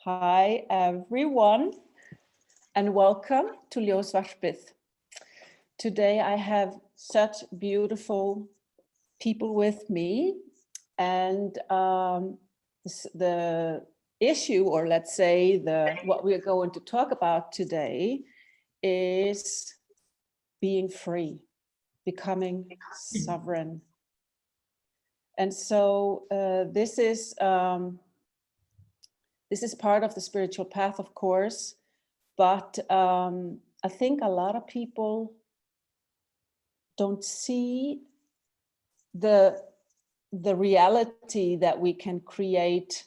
Hi, everyone, and welcome to Ljós Svartbith. Today I have such beautiful people with me, and the issue, or let's say what we are going to talk about today, is being free, becoming sovereign. And so this is part of the spiritual path, of course, but I think a lot of people don't see the reality that we can create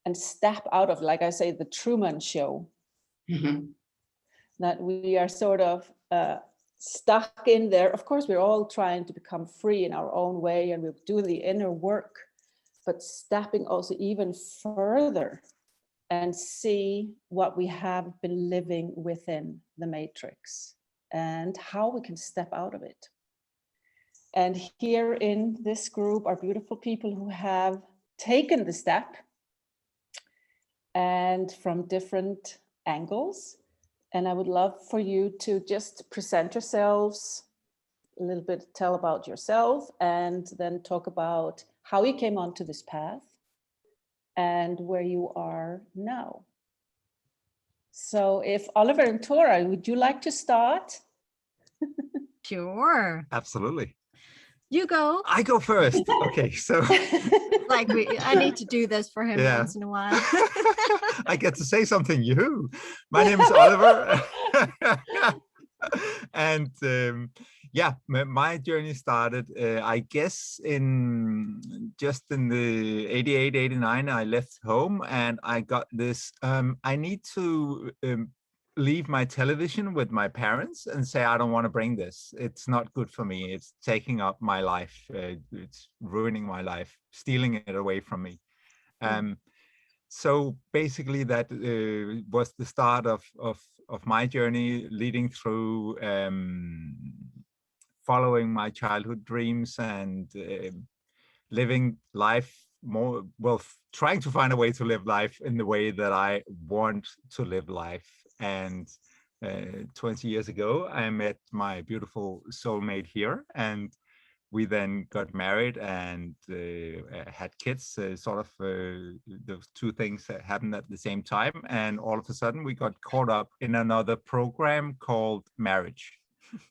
and step out of, like I say, the Truman Show. Mm-hmm. That we are sort of stuck in there. Of course, we're all trying to become free in our own way, and we'll do the inner work, but stepping also even further and see what we have been living within the matrix and how we can step out of it. And here in this group are beautiful people who have taken the step, and from different angles. And I would love for you to just present yourselves a little bit, tell about yourself, and then talk about how you came onto this path and where you are now. So if Oliver and Tora, would you like to start? Sure. Absolutely. You go. I go first. Okay, so I need to do this for him once in a while. I get to say something. My name is Oliver. And my journey started, I guess, in the 88, 89, I left home and I got this, I need to leave my television with my parents and say, I don't want to bring this. It's not good for me. It's taking up my life. It's ruining my life, stealing it away from me. So basically that was the start of my journey, leading through following my childhood dreams and living life trying to find a way to live life in the way that I want to live life. And 20 years ago, I met my beautiful soulmate here, and we then got married and had kids, those two things that happened at the same time. And all of a sudden we got caught up in another program called marriage.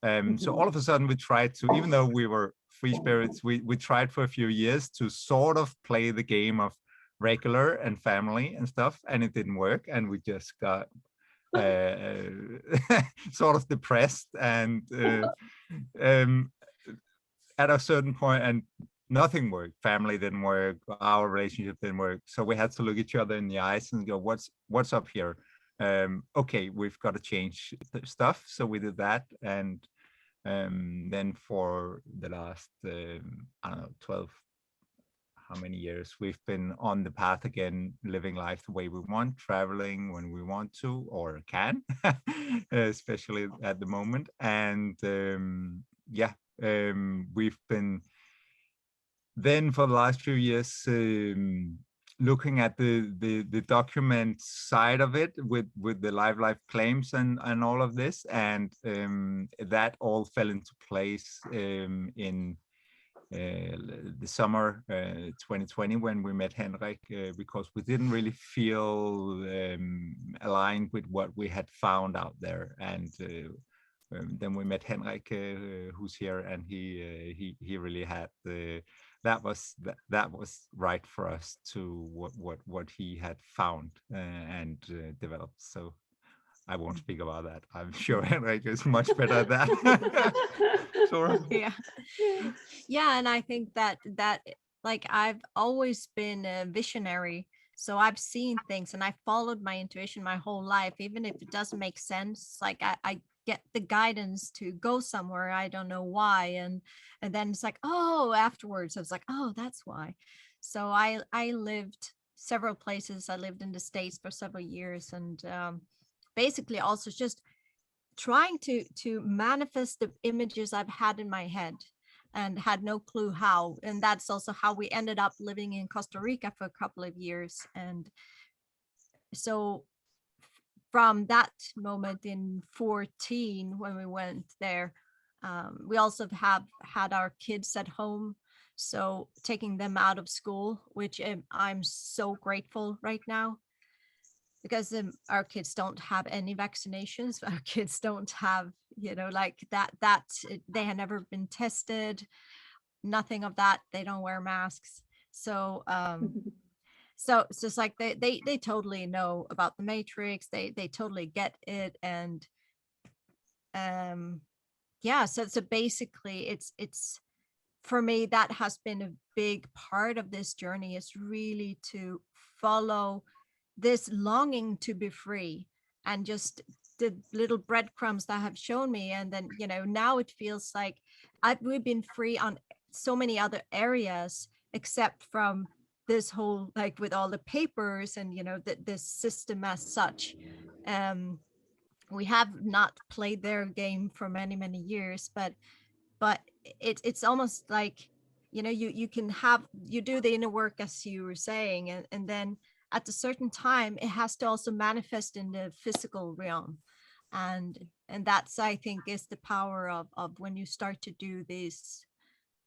So all of a sudden we tried to, even though we were free spirits, we tried for a few years to sort of play the game of regular and family and stuff, and it didn't work. And we just got sort of depressed and at a certain point, and nothing worked. Family didn't work, our relationship didn't work. So we had to look each other in the eyes and go, what's up here? Okay, we've got to change stuff. So we did that. And then for the last, 12, how many years, we've been on the path again, living life the way we want, traveling when we want to or can, especially at the moment. And we've been then for the last few years looking at the document side of it with the life claims and all of this, and that all fell into place in the summer 2020 when we met Henrik, because we didn't really feel aligned with what we had found out there. And then we met Henrik, who's here, and he really had that was right for us to what he had found and developed. So I won't speak about that. I'm sure Henrik is much better at that. Yeah, and I think that like I've always been a visionary. So I've seen things and I followed my intuition my whole life, even if it doesn't make sense. Like I get the guidance to go somewhere, I don't know why, and then it's like, oh, afterwards I was like, oh, that's why. So I lived several places. I lived in the States for several years, and basically also just trying to manifest the images I've had in my head and had no clue how. And that's also how we ended up living in Costa Rica for a couple of years. And so from that moment in 14, when we went there, we also have had our kids at home. So taking them out of school, which I'm so grateful right now, because our kids don't have any vaccinations. Our kids don't have, like that they had never been tested, nothing of that. They don't wear masks. So so it's just like they totally know about the Matrix. They totally get it. And yeah, so basically it's for me, that has been a big part of this journey, is really to follow this longing to be free, and just the little breadcrumbs that have shown me. And then, now it feels like we've been free on so many other areas, except from this whole, like with all the papers and, this system as such. We have not played their game for many, many years, but it's almost like, you do the inner work, as you were saying, and then at a certain time it has to also manifest in the physical realm. And that's, I think, is the power of when you start to do these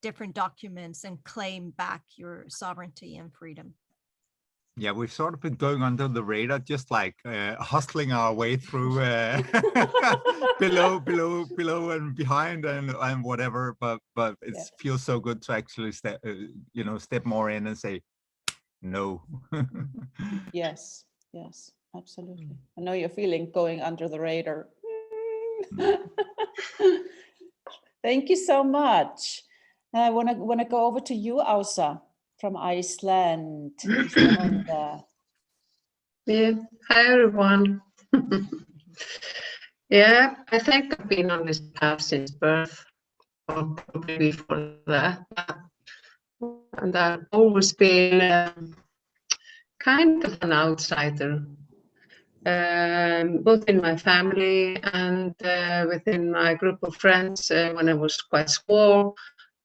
different documents and claim back your sovereignty and freedom. Yeah, we've sort of been going under the radar, just like hustling our way through below and behind and whatever. But it feels so good to actually step more in and say no. Yes, absolutely. I know your feeling, going under the radar. Thank you so much. I want to go over to you, Ása, from Iceland. Yeah, hi everyone. Yeah, I think I've been on this path since birth, or probably before that. And I've always been kind of an outsider, both in my family and within my group of friends. When I was quite small,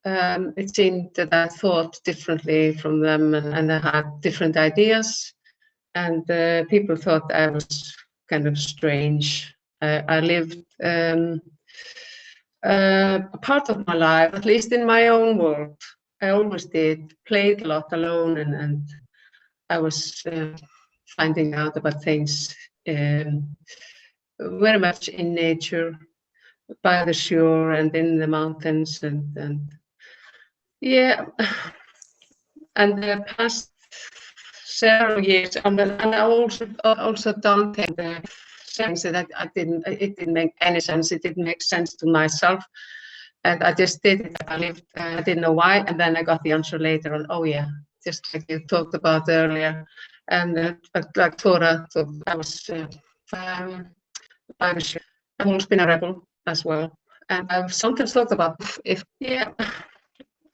it seemed that I thought differently from them, and I had different ideas. And people thought I was kind of strange. I lived a part of my life, at least in my own world. I always did, played a lot alone, and I was finding out about things very much in nature, by the shore and in the mountains, and yeah. And the past several years, and I also done things that it didn't make any sense. It didn't make sense to myself, and I just did it. I didn't know why, and then I got the answer later on. Oh yeah, just like you talked about earlier, and like Thora, so I was I've always been a rebel as well, and I've sometimes thought about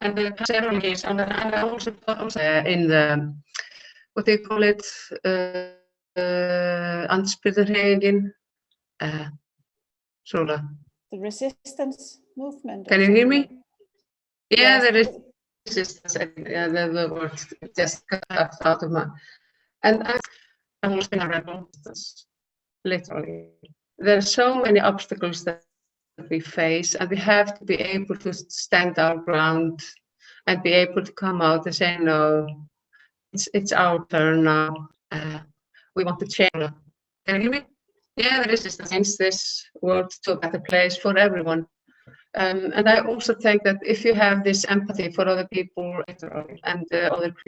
and the several years, and I also in the, what do you call it, Andspyrðuhreyfingin, Sola. The resistance movement. Can you hear me? Yeah, Yes. there is resistance. Yeah, the word just cut out of my. And I've always been a rebel, literally. There are so many obstacles that we face, and we have to be able to stand our ground and be able to come out and say, no, it's our turn now. We want to change. Can you hear me? Yeah, there is this against this world to a better place for everyone. And I also think that if you have this empathy for other people and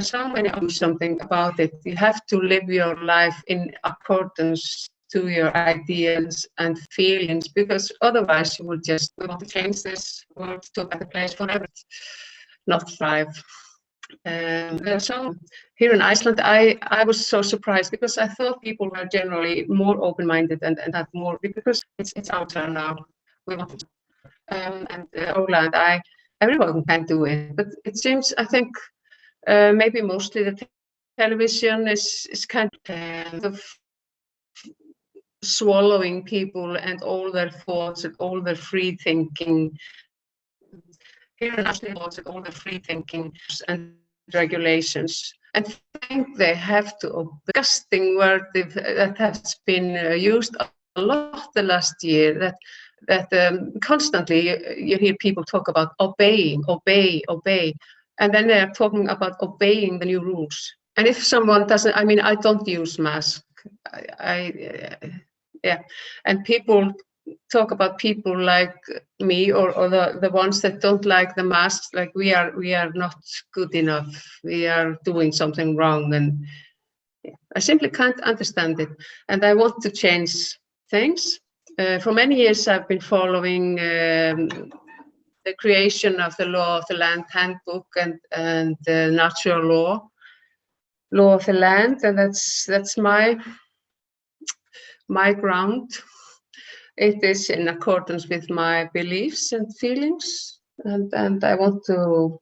so many do something about it, you have to live your life in accordance to your ideas and feelings, because otherwise you will just, we want to change this world to a better place for everyone, not thrive. So here in Iceland, I was so surprised, because I thought people were generally more open-minded and had more, because it's our turn now. We want to, and Ola and I, everyone can do it, but it seems, I think, maybe mostly the television is kind of swallowing people and all their thoughts and all their free thinking. Here in Iceland, all the free thinking and regulations, and think they have to obey. Disgusting word that has been used a lot the last year, that constantly you hear people talk about obey, and then they're talking about obeying the new rules. And if someone doesn't, I mean, I don't use mask. Yeah, and people talk about people like me or the ones that don't like the masks, like we are not good enough, we are doing something wrong, and I simply can't understand it, and I want to change things. For many years I've been following the creation of the Law of the Land Handbook and the natural law of the land, and that's my ground. It is in accordance with my beliefs and feelings, and I want to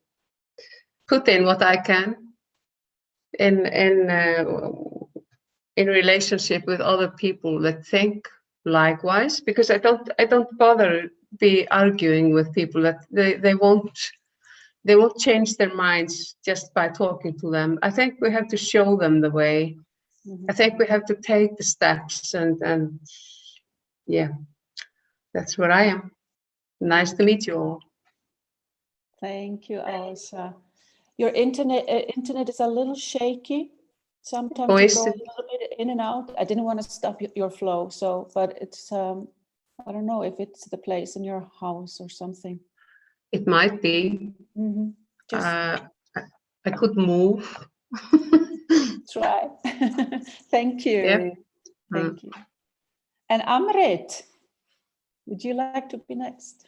put in what I can in relationship with other people that think likewise, because I don't bother be arguing with people that they won't change their minds just by talking to them. I think we have to show them the way. I think we have to take the steps, and yeah, that's where I am. Nice to meet you all. Thank you, Elsa. Your internet is a little shaky. Sometimes Oh, you is go a it? little bit in and out. I didn't want to stop your flow, but it's I don't know if it's the place in your house or something. It might be. Just I could move. try. Thank you. Yeah. Thank you. And Amrit, would you like to be next?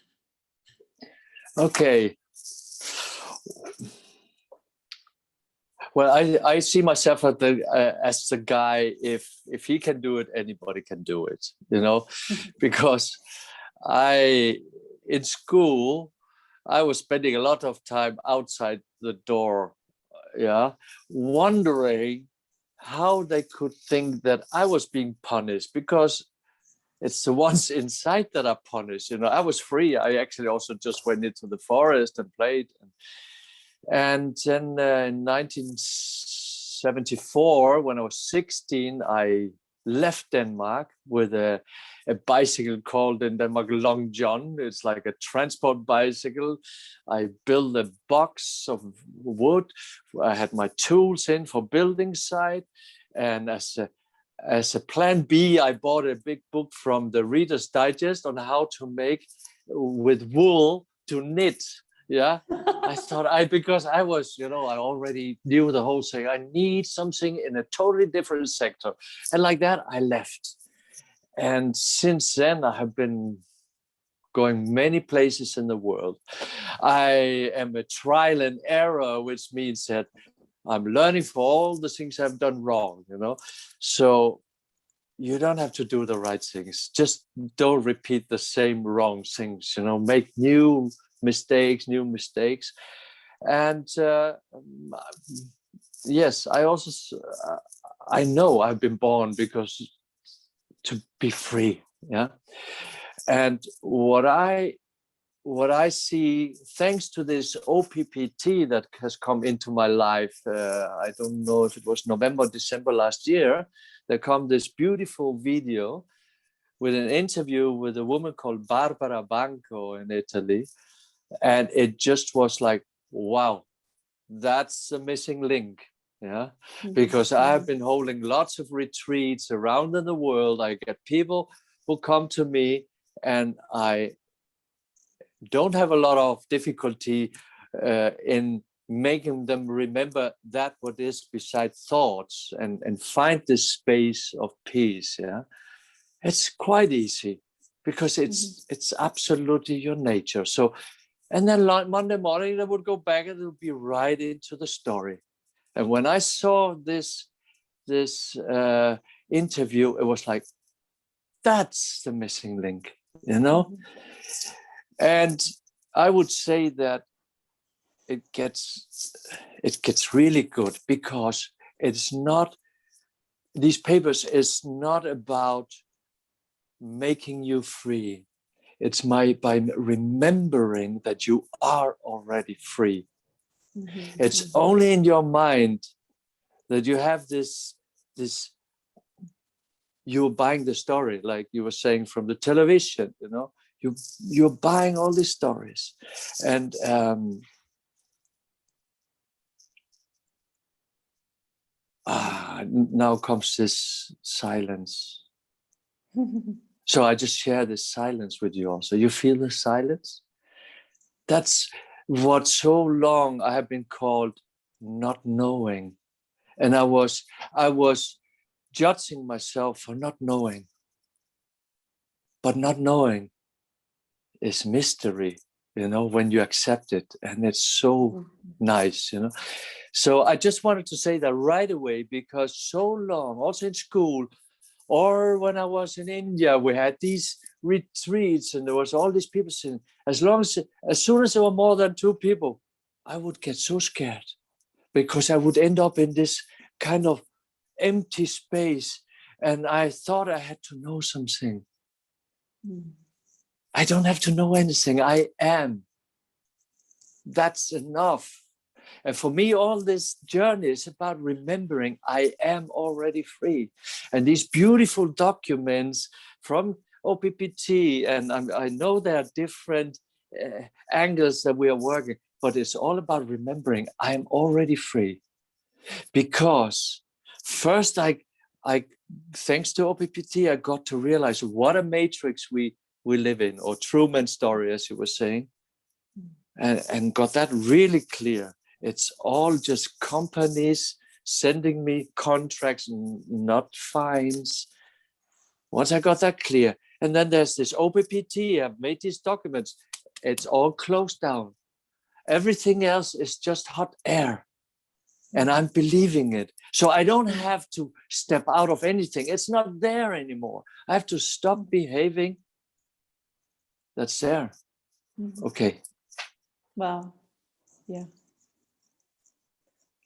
Okay. Well, I see myself as the guy. If he can do it, anybody can do it. You know, because in school I was spending a lot of time outside the door, wondering how they could think that I was being punished, because it's the ones inside that are punished. You know, I was free. I actually also just went into the forest and played. And then in 1974, when I was 16, I left Denmark with a bicycle called in Denmark Long John. It's like a transport bicycle. I built a box of wood. I had my tools in for building site. And as a plan B, I bought a big book from the Reader's Digest on how to make with wool to knit. Yeah, I thought because I was, I already knew the whole thing. I need something in a totally different sector. And like that, I left. And since then, I have been going many places in the world. I am a trial and error, which means that I'm learning for all the things I've done wrong, So you don't have to do the right things. Just don't repeat the same wrong things, make new mistakes. And yes, I also, I know I've been born because to be free. Yeah. And what I see, thanks to this OPPT that has come into my life, I don't know if it was November, December last year, there come this beautiful video with an interview with a woman called Barbara Banco in Italy. And it just was like, wow, that's the missing link. Yeah, because I've been holding lots of retreats around in the world. I get people who come to me, and I don't have a lot of difficulty in making them remember that what is beside thoughts and find this space of peace. Yeah, it's quite easy because it's absolutely your nature. So, and then Monday morning, I would go back and it would be right into the story. And when I saw this interview, it was like, that's the missing link, And I would say that it gets really good because it's not, these papers is not about making you free. It's by remembering that you are already free. It's only in your mind that you have this, you're buying the story, like you were saying, from the television, you know, you're buying all these stories. And now comes this silence. So I just share this silence with you also. You feel the silence? That's what so long I have been called not knowing. And I was judging myself for not knowing. But not knowing is mystery, you know, when you accept it. And it's so nice, you know. So I just wanted to say that right away, because so long, also in school, or when I was in India, we had these retreats and there was all these people sitting. As soon as there were more than 2 people, I would get so scared because I would end up in this kind of empty space. And I thought I had to know something. I don't have to know anything. I am. That's enough. And for me, all this journey is about remembering I am already free. And these beautiful documents from OPPT, and I know there are different angles that we are working, but it's all about remembering I am already free. Because first, I thanks to OPPT, I got to realize what a matrix we live in, or Truman's story, as you were saying, and got that really clear. It's all just companies sending me contracts, not fines. Once I got that clear, and then there's this OPPT, I've made these documents, it's all closed down. Everything else is just hot air. And I'm believing it. So I don't have to step out of anything. It's not there anymore. I have to stop behaving. That's there. Okay. Wow. Yeah.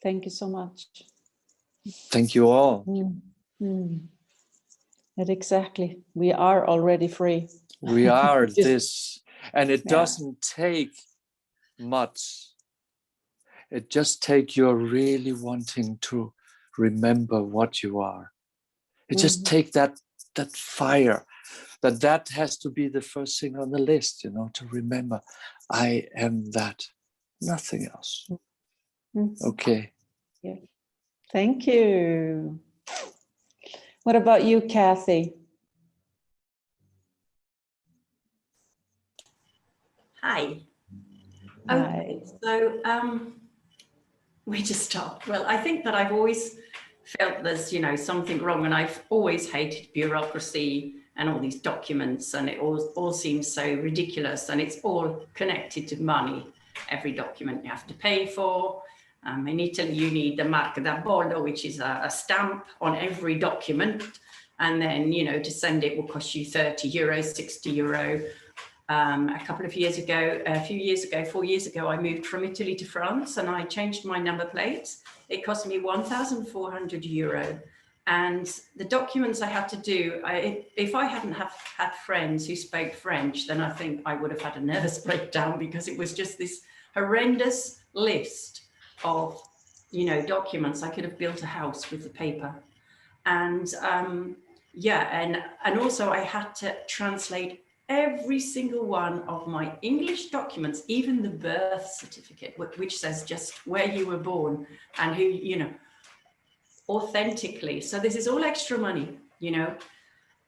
Thank you so much. Thank you all. And exactly. We are already free. We are this. And it Yeah. doesn't take much. It just takes your really wanting to remember what you are. It just take that fire. That has to be the first thing on the list, you know, to remember I am that, nothing else. Okay. Yeah. Thank you. What about you, Kathy? Hi. Hi. Okay, so where to start? Well, I think that I've always felt there's, you know, something wrong, and I've always hated bureaucracy and all these documents, and it all seems so ridiculous, and it's all connected to money. Every document you have to pay for. In Italy, you need the marca da bollo, which is a stamp on every document, and then, you know, to send it will cost you 30 euros, 60 euro. A couple of years ago, 4 years ago, I moved from Italy to France and I changed my number plates. It cost me 1,400 euro. And the documents I had to do, if I hadn't had friends who spoke French, then I think I would have had a nervous breakdown, because it was just this horrendous list of, you know, documents. I could have built a house with the paper. And yeah, and also I had to translate every single one of my English documents, even the birth certificate, which says just where you were born and who, you know, authentically. So this is all extra money, you know.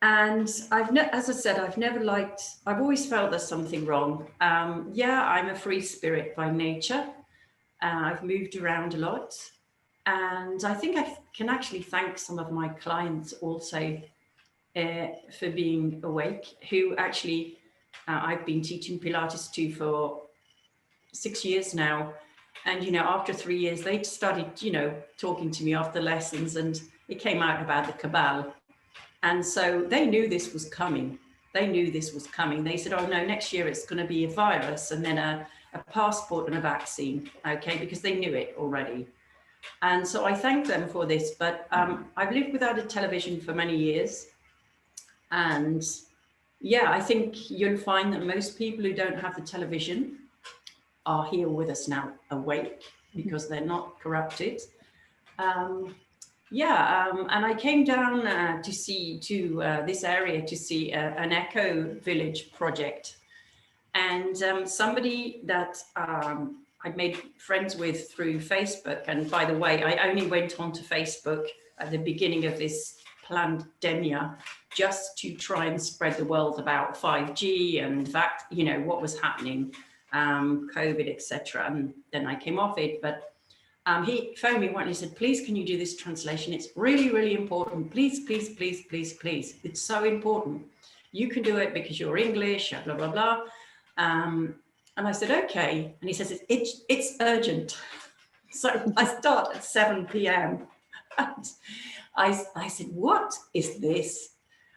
And as I said, I've always felt there's something wrong. Yeah, I'm a free spirit by nature. I've moved around a lot. And I think I can actually thank some of my clients also for being awake, who actually I've been teaching Pilates to for 6 years now. And, you know, after 3 years, they started, you know, talking to me after lessons, and it came out about the cabal. And so they knew this was coming. They said, oh no, next year it's going to be a virus and then a passport and a vaccine. Okay, because they knew it already. And so I thank them for this, but I've lived without a television for many years. And yeah, I think you'll find that most people who don't have the television are here with us now, awake, because they're not corrupted. and I came down to this area to see an eco village project, and somebody that I'd made friends with through Facebook. And by the way, I only went onto Facebook at the beginning of this pandemic just to try and spread the word about 5G and what was happening, COVID, etc. And then I came off it, but he phoned me once and he said, please, can you do this translation? It's really, really important. Please, please, please, please, please. It's so important. You can do it because you're English, blah, blah, blah. And I said, okay. And he says, it's urgent. So I start at 7 p.m. And I said, what is this?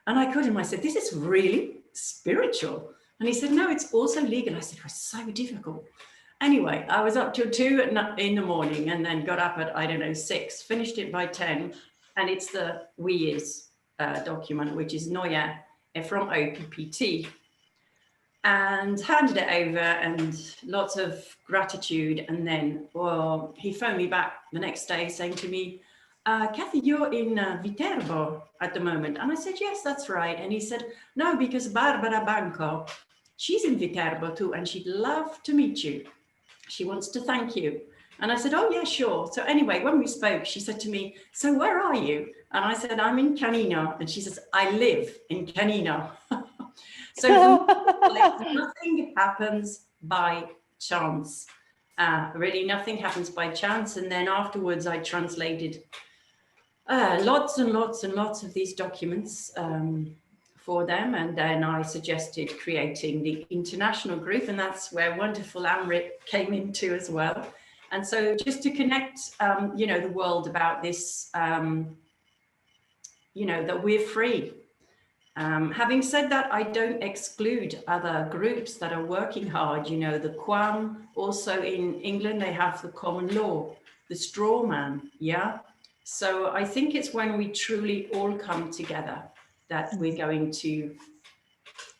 And I called him, I said, this is really spiritual. And he said, no, it's also legal. I said, it was so difficult. Anyway, I was up till 2 in the morning and then got up at, I don't know, 6, finished it by 10. And it's the WEIS document, which is Noya from OPPT. And handed it over, and lots of gratitude. And then, well, he phoned me back the next day saying to me, Kathy, you're in Viterbo at the moment. And I said, yes, that's right. And he said, no, because Barbara Banco, she's in Viterbo too, and she'd love to meet you. She wants to thank you. And I said, oh, yeah, sure. So anyway, when we spoke, she said to me, so where are you? And I said, I'm in Canino. And she says, I live in Canino. So nothing happens by chance. Really, nothing happens by chance. And then afterwards, I translated lots and lots and lots of these documents for them. And then I suggested creating the international group. And that's where wonderful Amrit came into as well. And so just to connect, the world about this, that we're free. Having said that, I don't exclude other groups that are working hard. The Quam, also in England, they have the common law, the straw man, yeah? So I think it's when we truly all come together that we're going to,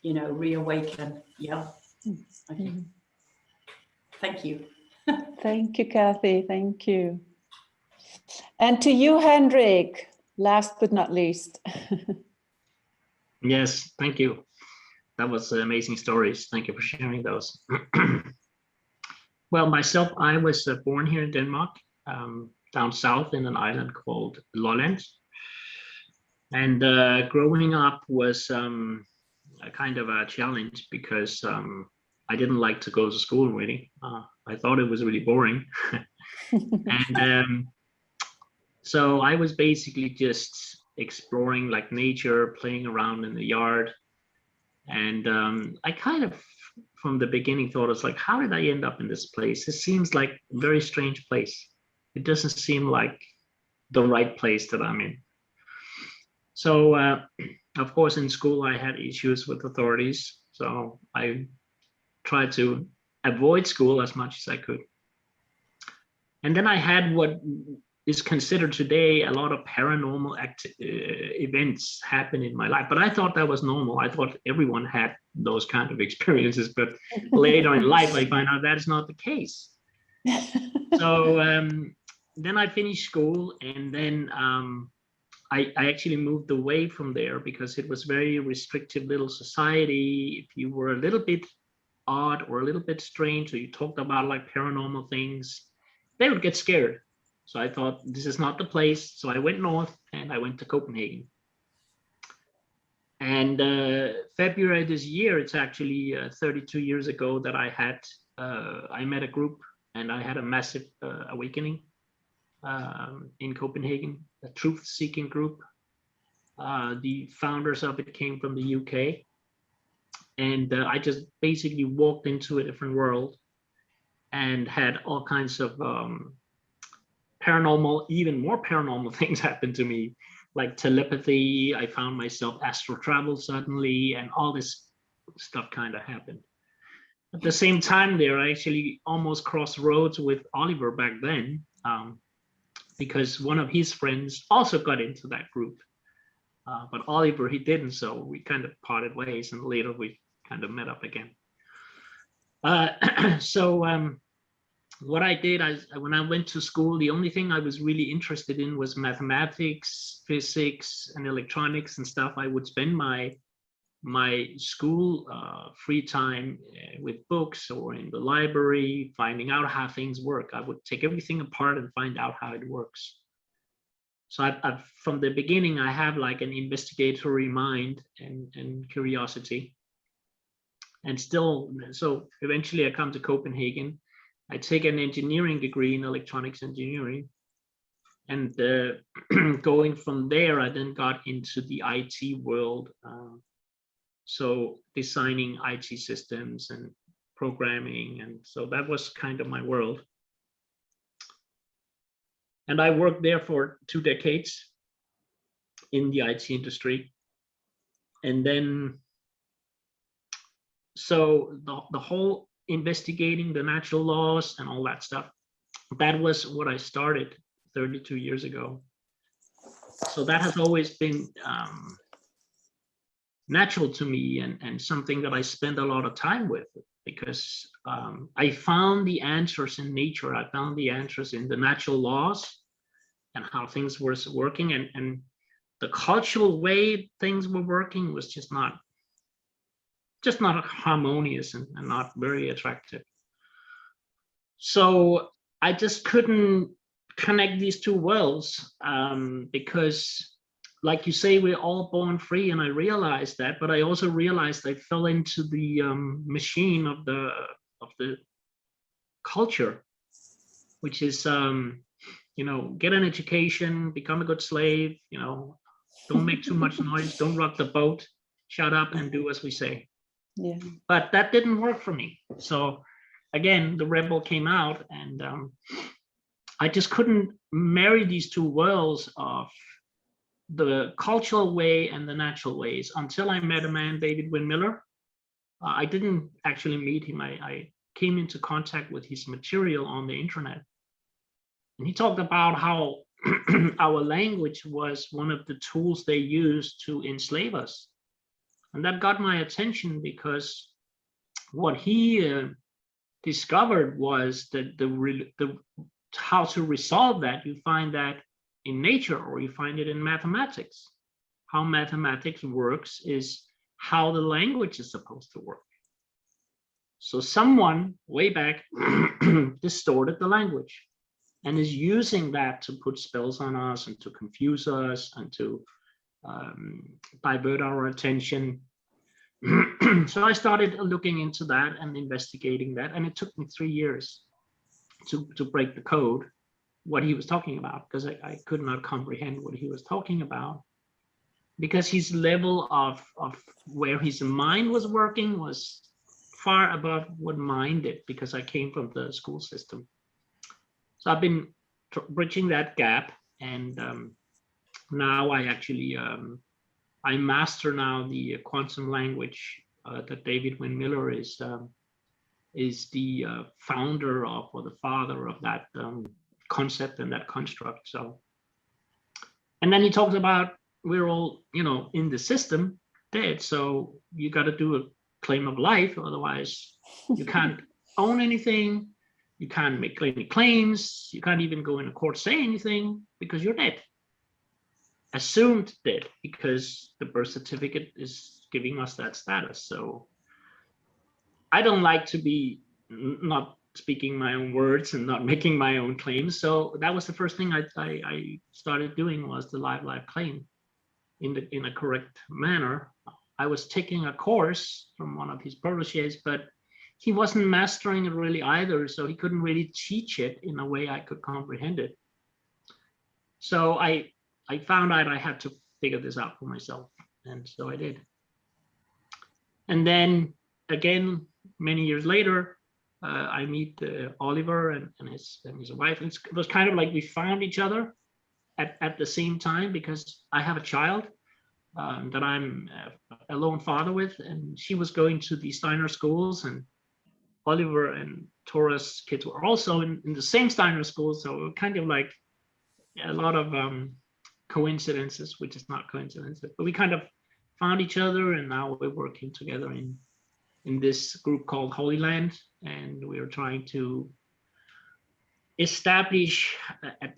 reawaken, yeah? Okay. Thank you. Thank you, Kathy, thank you. And to you, Hendrik, last but not least. Yes, thank you. That was amazing stories. Thank you for sharing those. Well, myself, I was born here in Denmark, down south in an island called Lolland. And growing up was a kind of a challenge because I didn't like to go to school really. I thought it was really boring. And so I was basically just exploring like nature, playing around in the yard. And I kind of, from the beginning, thought, it's like, how did I end up in this place? It seems like a very strange place. It doesn't seem like the right place that I'm in. So, of course, in school, I had issues with authorities. So I tried to avoid school as much as I could. And then I had what is considered today a lot of paranormal events happen in my life. But I thought that was normal. I thought everyone had those kind of experiences. But later in life, I find out that is not the case. So then I finished school, and then I actually moved away from there because it was very restrictive little society. If you were a little bit odd or a little bit strange, or you talked about like paranormal things, they would get scared. So I thought, this is not the place. So I went north, and I went to Copenhagen. And February this year, it's actually 32 years ago that I met a group, and I had a massive awakening in Copenhagen, a truth-seeking group. The founders of it came from the UK. And I just basically walked into a different world and had all kinds of paranormal, even more paranormal things happen to me, like telepathy. I found myself astral travel suddenly, and all this stuff kind of happened. At the same time there, I actually almost crossed roads with Oliver back then, because one of his friends also got into that group. But Oliver, he didn't, so we kind of parted ways, and later we kind of met up again. So what I did, when I went to school, the only thing I was really interested in was mathematics, physics, and electronics and stuff. I would spend my school free time with books or in the library, finding out how things work. I would take everything apart and find out how it works. So I've from the beginning, I have like an investigatory mind and curiosity. And still, so eventually I come to Copenhagen. I take an engineering degree in electronics engineering. And going from there, I then got into the IT world. So designing IT systems and programming. And so that was kind of my world. And I worked there for 2 decades in the IT industry. And then, so the whole investigating the natural laws and all that stuff, that was what I started 32 years ago. So that has always been natural to me and something that I spend a lot of time with, because I found the answers in nature. I found the answers in the natural laws and how things were working, and the cultural way things were working was just not harmonious and not very attractive. So I just couldn't connect these two worlds, because like you say, we're all born free, and I realized that, but I also realized I fell into the machine of the culture, which is get an education, become a good slave, don't make too much noise, don't rock the boat, shut up and do as we say. Yeah. But that didn't work for me. So again, the rebel came out, and I just couldn't marry these two worlds of the cultural way and the natural ways until I met a man, David Wynn Miller. I didn't actually meet him. I came into contact with his material on the internet. And he talked about how our language was one of the tools they used to enslave us. And that got my attention, because what he discovered was that the how to resolve that. You find that in nature, or you find it in mathematics. How mathematics works is how the language is supposed to work. So someone way back distorted the language and is using that to put spells on us and to confuse us and to divert our attention. So I started looking into that and investigating that, and it took me 3 years to break the code, what he was talking about, because I could not comprehend what he was talking about, because his level of where his mind was working was far above what mine did, because I came from the school system. So I've been bridging that gap, and now I actually I master now the quantum language that David Wynn Miller is the founder of, or the father of, that concept and that construct. So, and then he talks about we're all in the system dead, so you got to do a claim of life, otherwise you can't own anything, you can't make any claims, you can't even go in a court say anything, because you're dead, assumed dead, because the birth certificate is giving us that status. So I don't like to be not speaking my own words and not making my own claims. So that was the first thing I started doing, was the live claim in a correct manner. I was taking a course from one of his protégés, but he wasn't mastering it really either, so he couldn't really teach it in a way I could comprehend it. So I found out I had to figure this out for myself, and so I did. And then again, many years later, I meet Oliver and his wife. It was kind of like we found each other at the same time, because I have a child that I'm a lone father with, and she was going to the Steiner schools, and Oliver and Tora's kids were also in the same Steiner schools. So kind of like a lot of coincidences, which is not coincidences, but we kind of found each other, and now we're working together in this group called Holy Land, and we are trying to establish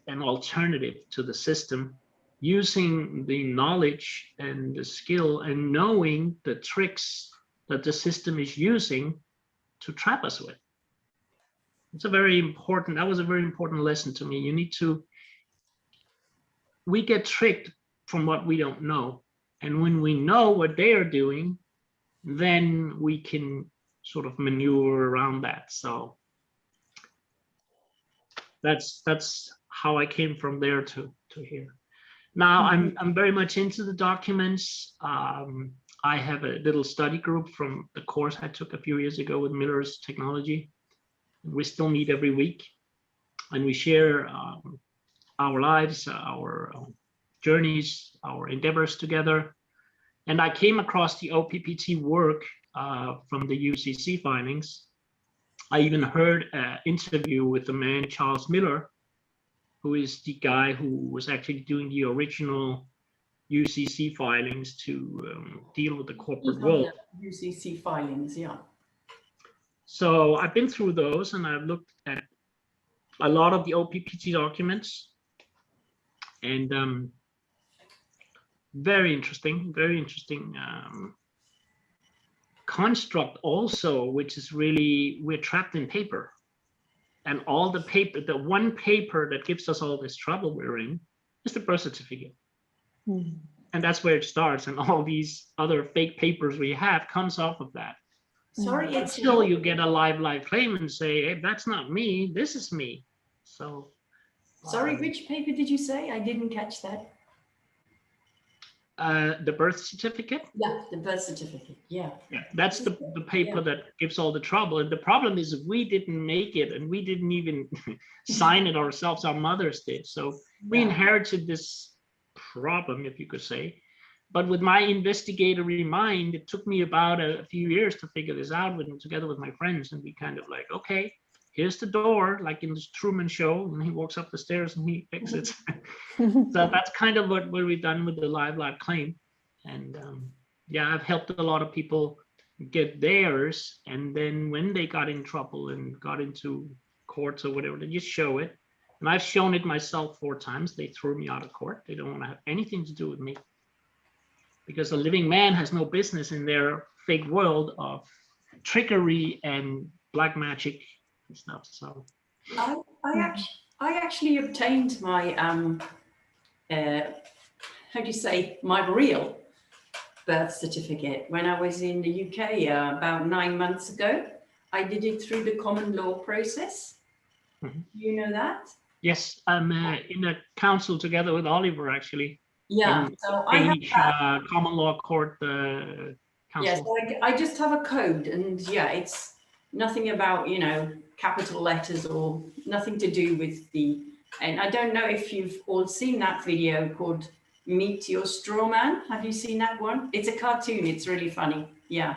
an alternative to the system, using the knowledge and the skill and knowing the tricks that the system is using to trap us with. That was a very important lesson to me. We get tricked from what we don't know. And when we know what they are doing, then we can sort of maneuver around that. So that's how I came from there to here. Now I'm very much into the documents. I have a little study group from the course I took a few years ago with Miller's Technology. We still meet every week, and we share our lives, our journeys, our endeavors together. And I came across the OPPT work from the UCC findings. I even heard an interview with the man, Charles Miller, who is the guy who was actually doing the original UCC filings to deal with the corporate world. UCC filings, yeah. So I've been through those, and I've looked at a lot of the OPPT documents, and very interesting construct also, which is really, we're trapped in paper. And all the paper, the one paper that gives us all this trouble we're in is the birth certificate. And that's where it starts. And all these other fake papers we have comes off of that. Sorry, it's Until you get a live claim and say, hey, that's not me, this is me. So. Sorry, which paper did you say? I didn't catch that. The birth certificate? Yeah, the birth certificate, yeah. Yeah, that's the paper that gives all the trouble. And the problem is we didn't make it, and we didn't even sign it ourselves, our mothers did. So we inherited this problem, if you could say. But with my investigatory mind, it took me about a few years to figure this out together with my friends. And we kind of like, okay, here's the door, like in the Truman Show, and he walks up the stairs and he exits. So that's kind of what we've done with the live claim. And yeah, I've helped a lot of people get theirs. And then when they got in trouble and got into courts or whatever, they just show it. And I've shown it myself 4 times. They threw me out of court. They don't want to have anything to do with me, because a living man has no business in their fake world of trickery and black magic and stuff. So I actually obtained my how do you say, my real birth certificate when I was in the UK about 9 months ago. I did it through the common law process. Mhm. You know that? yes, I'm in a council together with Oliver, actually. Yeah. in So I have Danish common law court council. yes, I just have a code, and yeah, it's nothing about, you know, capital letters or nothing to do with the, and I don't know if you've all seen that video called Meet Your Straw Man. Have you seen that one? It's a cartoon, it's really funny. Yeah.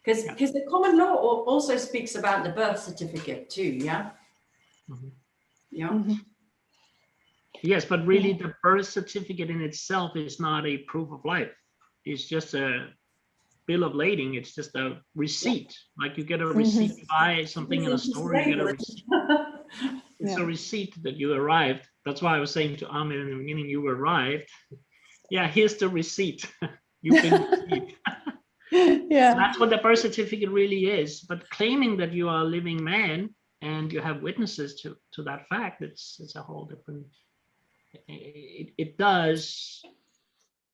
Because the common law also speaks about the birth certificate too, yeah? Mhm. Yeah. Yes, but really the birth certificate in itself is not a proof of life. It's just a bill of lading. It's just a receipt. Like you get a receipt to buy something in a store, you get a receipt. It's a receipt that you arrived. That's why I was saying to Ahmed in the beginning, you arrived. Yeah, here's the receipt. You've been received. Yeah. That's what the birth certificate really is. But claiming that you are a living man and you have witnesses to that fact, it's a whole different. It does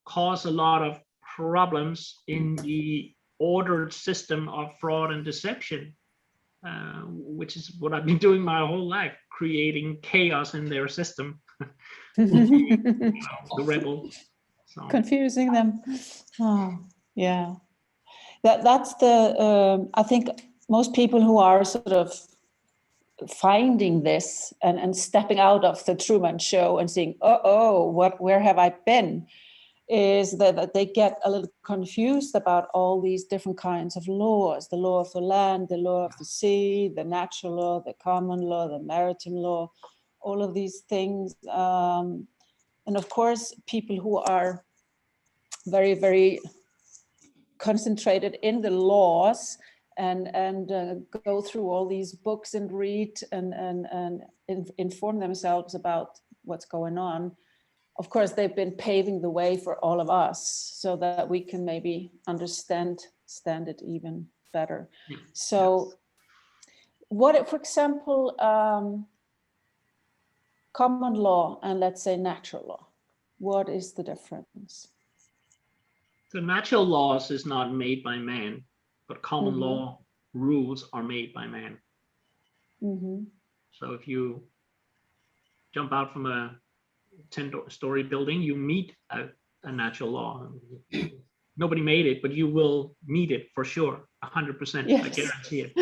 cause a lot of problems in the ordered system of fraud and deception, which is what I've been doing my whole life, creating chaos in their system. The rebel. So. Confusing them. Oh, yeah. That's the, I think most people who are sort of finding this and stepping out of the Truman Show and saying, where have I been? Is that they get a little confused about all these different kinds of laws, the law of the land, the law of the sea, the natural law, the common law, the maritime law, all of these things. And of course, people who are very, very concentrated in the laws and go through all these books and read and inform themselves about what's going on. Of course, they've been paving the way for all of us so that we can maybe understand it even better. Yeah. So what if, for example, common law and let's say natural law, what is the difference? The natural laws is not made by man, but common Mhm. law rules are made by man. Mm-hmm. So if you jump out from a 10-story building, you meet a natural law. Nobody made it, but you will meet it for sure, 100%. I Yes. guarantee it.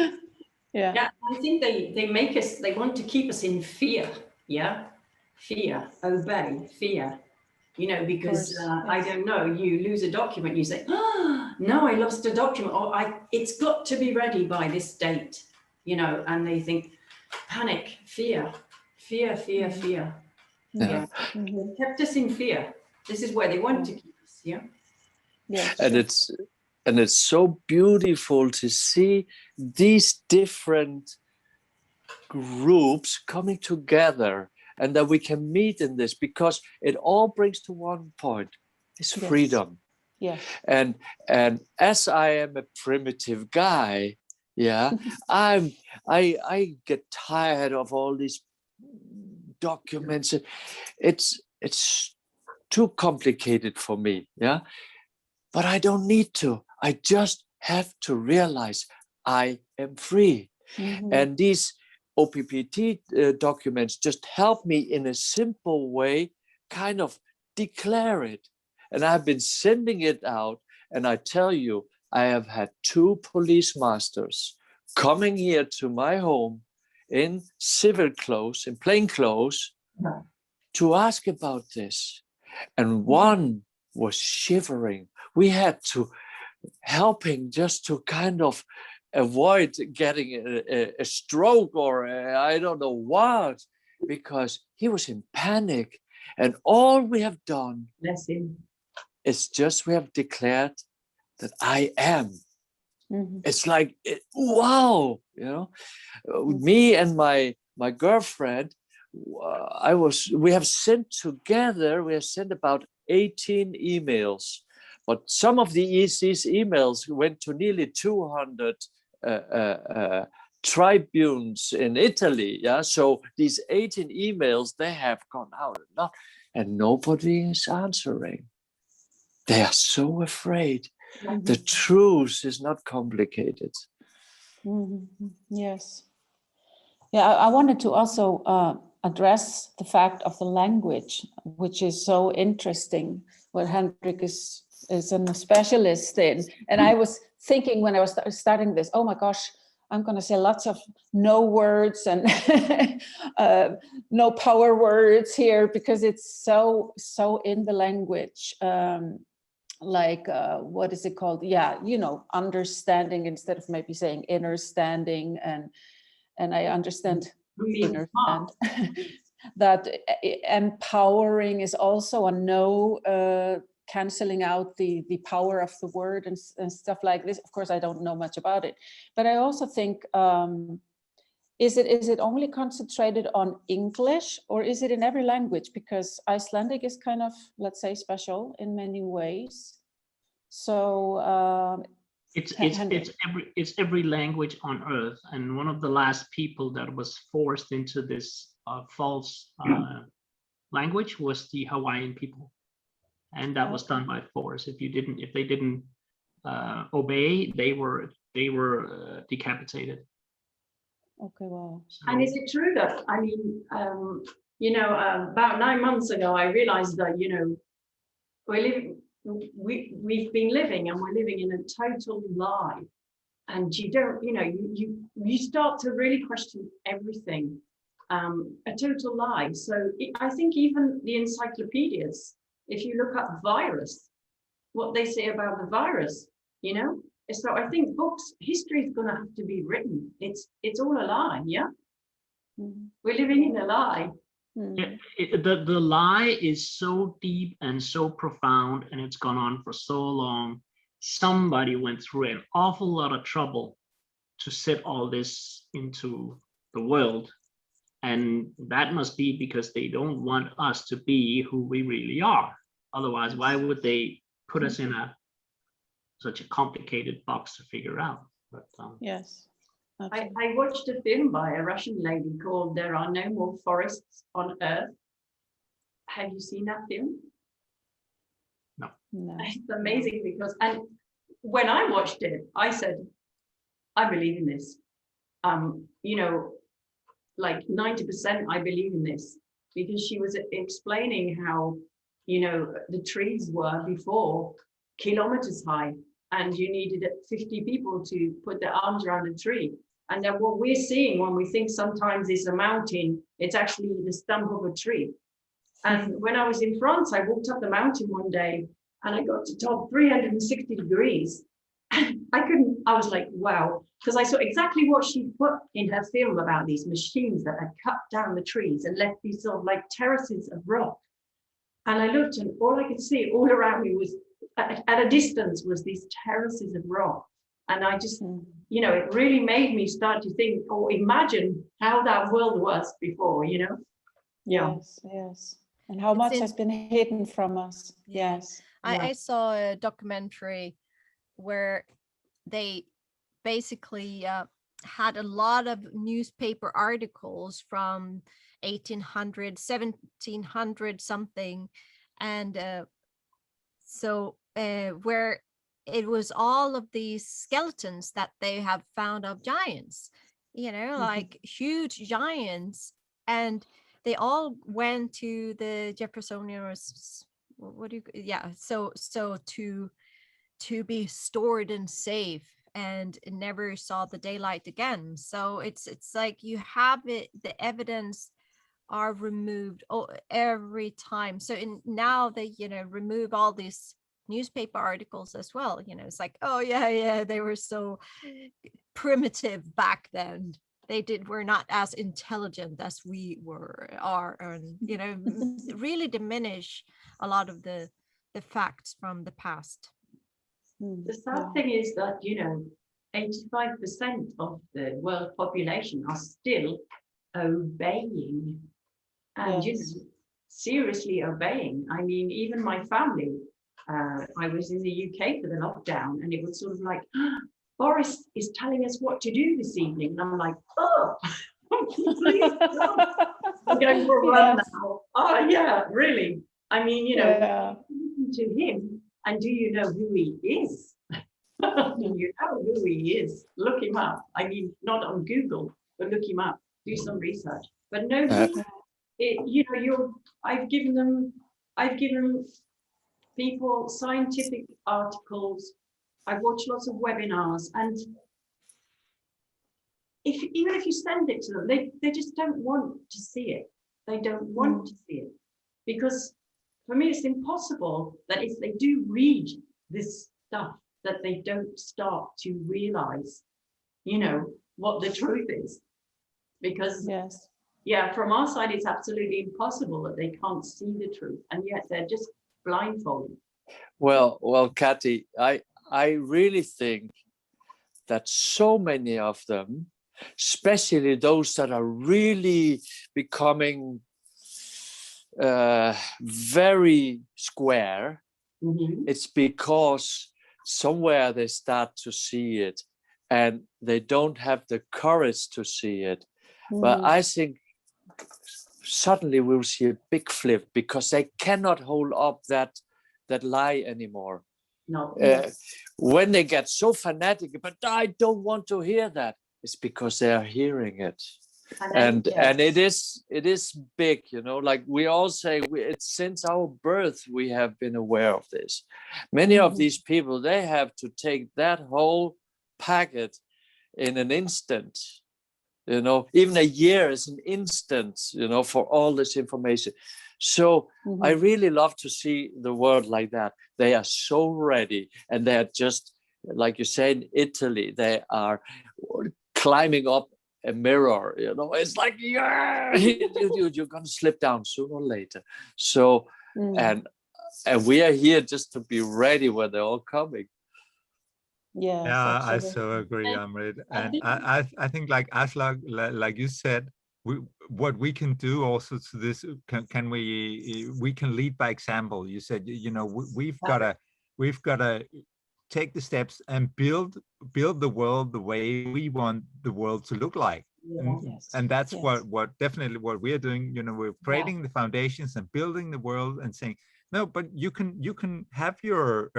Yeah. Yeah, I think they make us, they want to keep us in fear. Yeah, fear, obey, fear. You know, because course, I yes. don't know, you lose a document, you say, oh, no, I lost a document, or it's got to be ready by this date, you know, and they think, panic, fear, fear, fear, Mhm. fear. Yeah. Yeah, Mhm. they kept us in fear. This is where they want to keep us, yeah. Yes. And it's so beautiful to see these different groups coming together and that we can meet in this, because it all brings to one point, is Yes. freedom. Yes. And as I am a primitive guy, yeah, I get tired of all these documents. It's too complicated for me, yeah. But I don't need to. I just have to realize I am free. Mhm. And these OPPT documents just help me in a simple way, kind of declare it. And I've been sending it out. And I tell you, I have had 2 police masters coming here to my home in civil clothes, in plain clothes, to ask about this. And one was shivering. We had to helping just to kind of avoid getting a stroke or I don't know what, because he was in panic. And all we have done Bless him. is just we have declared that I am. Mhm. It's like, wow, you know, me and my girlfriend, we have sent together, we have sent about 18 emails. But some of these emails went to nearly 200 tribunes in Italy. Yeah, so these 18 emails, they have gone out and nobody is answering. They are so afraid. Mhm. The truth is not complicated. Mhm. Yes. Yeah, I wanted to also address the fact of the language, which is so interesting. What Hendrik is a specialist in, and I was thinking when I was starting this, oh my gosh, I'm going to say lots of no words and no power words here because it's so in the language. Like what is it called? Yeah, you know, understanding instead of maybe saying understanding, and I understand that empowering is also a no, canceling out the power of the word and stuff like this. Of course, I don't know much about it, but I also think, is it only concentrated on English or is it in every language? Because Icelandic is kind of, let's say, special in many ways. So it's every language on earth, and one of the last people that was forced into this false language was the Hawaiian people, and that was done by force. If they didn't obey, they were decapitated. Okay, wow. So, And is it true that, I mean, you know, about 9 months ago, I realized that, you know, we've been living and we're living in a total lie. And you don't, you know, you start to really question everything. A total lie. So I think even the encyclopedias, if you look up virus, what they say about the virus, you know. So I think books, history is going to have to be written. It's all a lie, yeah. Mhm. We're living in a lie. Mhm. the lie is so deep and so profound, and it's gone on for so long. Somebody went through an awful lot of trouble to set all this into the world. And that must be because they don't want us to be who we really are. Otherwise, why would they put us in such a complicated box to figure out? But, Yes. I watched a film by a Russian lady called There Are No More Forests on Earth. Have you seen that film? No. It's amazing because, and when I watched it, I said, I believe in this. You know, like 90% I believe in this, because she was explaining how, you know, the trees were before kilometers high, and you needed 50 people to put their arms around a tree. And then what we're seeing when we think sometimes is a mountain, it's actually the stump of a tree. And when I was in France, I walked up the mountain one day and I got to top 360 degrees. And I was like, wow, because I saw exactly what she put in her film about these machines that had cut down the trees and left these sort of like terraces of rock. And I looked, and all I could see all around me was, at a distance, was these terraces of rock. And I just, you know, it really made me start to think or imagine how that world was before, you know? Yeah. Yes, yes. And how much has been hidden from us. Yes. I saw a documentary where they basically had a lot of newspaper articles from 1800, 1700 something. And where it was all of these skeletons that they have found of giants, you know, like huge giants. And they all went to the Jeffersonian, or what do you, so to be stored and safe, and never saw the daylight again. So it's like you have it, the evidence are removed every time. So now they, you know, remove all these newspaper articles as well. You know, it's like, oh yeah, they were so primitive back then. Were not as intelligent as we are, and, you know, really diminish a lot of the facts from the past. The sad thing is that, you know, 85% of the world population are still obeying, and, you know, seriously obeying. I mean, even my family, I was in the UK for the lockdown, and it was sort of like, Boris is telling us what to do this evening. And I'm like, oh, please don't. I'm going for a run now. Oh, yeah, really. I mean, you know, to him, and do you know who he is? Do you know who he is? Look him up. I mean, not on Google, but look him up. Do some research. But no, you know, I've given people scientific articles. I've watched lots of webinars, and even if you send it to them, they just don't want to see it. They don't want to see it, because for me, it's impossible that if they do read this stuff, that they don't start to realize, you know, what the truth is. Because from our side, it's absolutely impossible that they can't see the truth, and yet they're just blindfolded. Well, Kathy, I really think that so many of them, especially those that are really becoming very square, it's because somewhere they start to see it and they don't have the courage to see it. But I think suddenly we'll see a big flip, because they cannot hold up that lie anymore. No. When they get so fanatic, but I don't want to hear that, it's because they are hearing it. And it is big, you know, like we all say, it's since our birth we have been aware of this. Many of these people, they have to take that whole packet in an instant, you know, even a year is an instant, you know, for all this information. So I really love to see the world like that. They are so ready, and they are just, like you say, in Italy, they are climbing up a mirror, you know, it's like, yeah, you're going to slip down sooner or later. So, and we are here just to be ready when they're all coming. Yes, Yeah, I absolutely. so agree, Amrit. I And think- I think like Aslak, like you said, what we can do also to this, can we can lead by example. You said, you know, we've gotta take the steps and build the world the way we want the world to look like. Yes, And that's yes. what definitely what we are doing. You know, we're creating the foundations and building the world and saying, no, but you can have your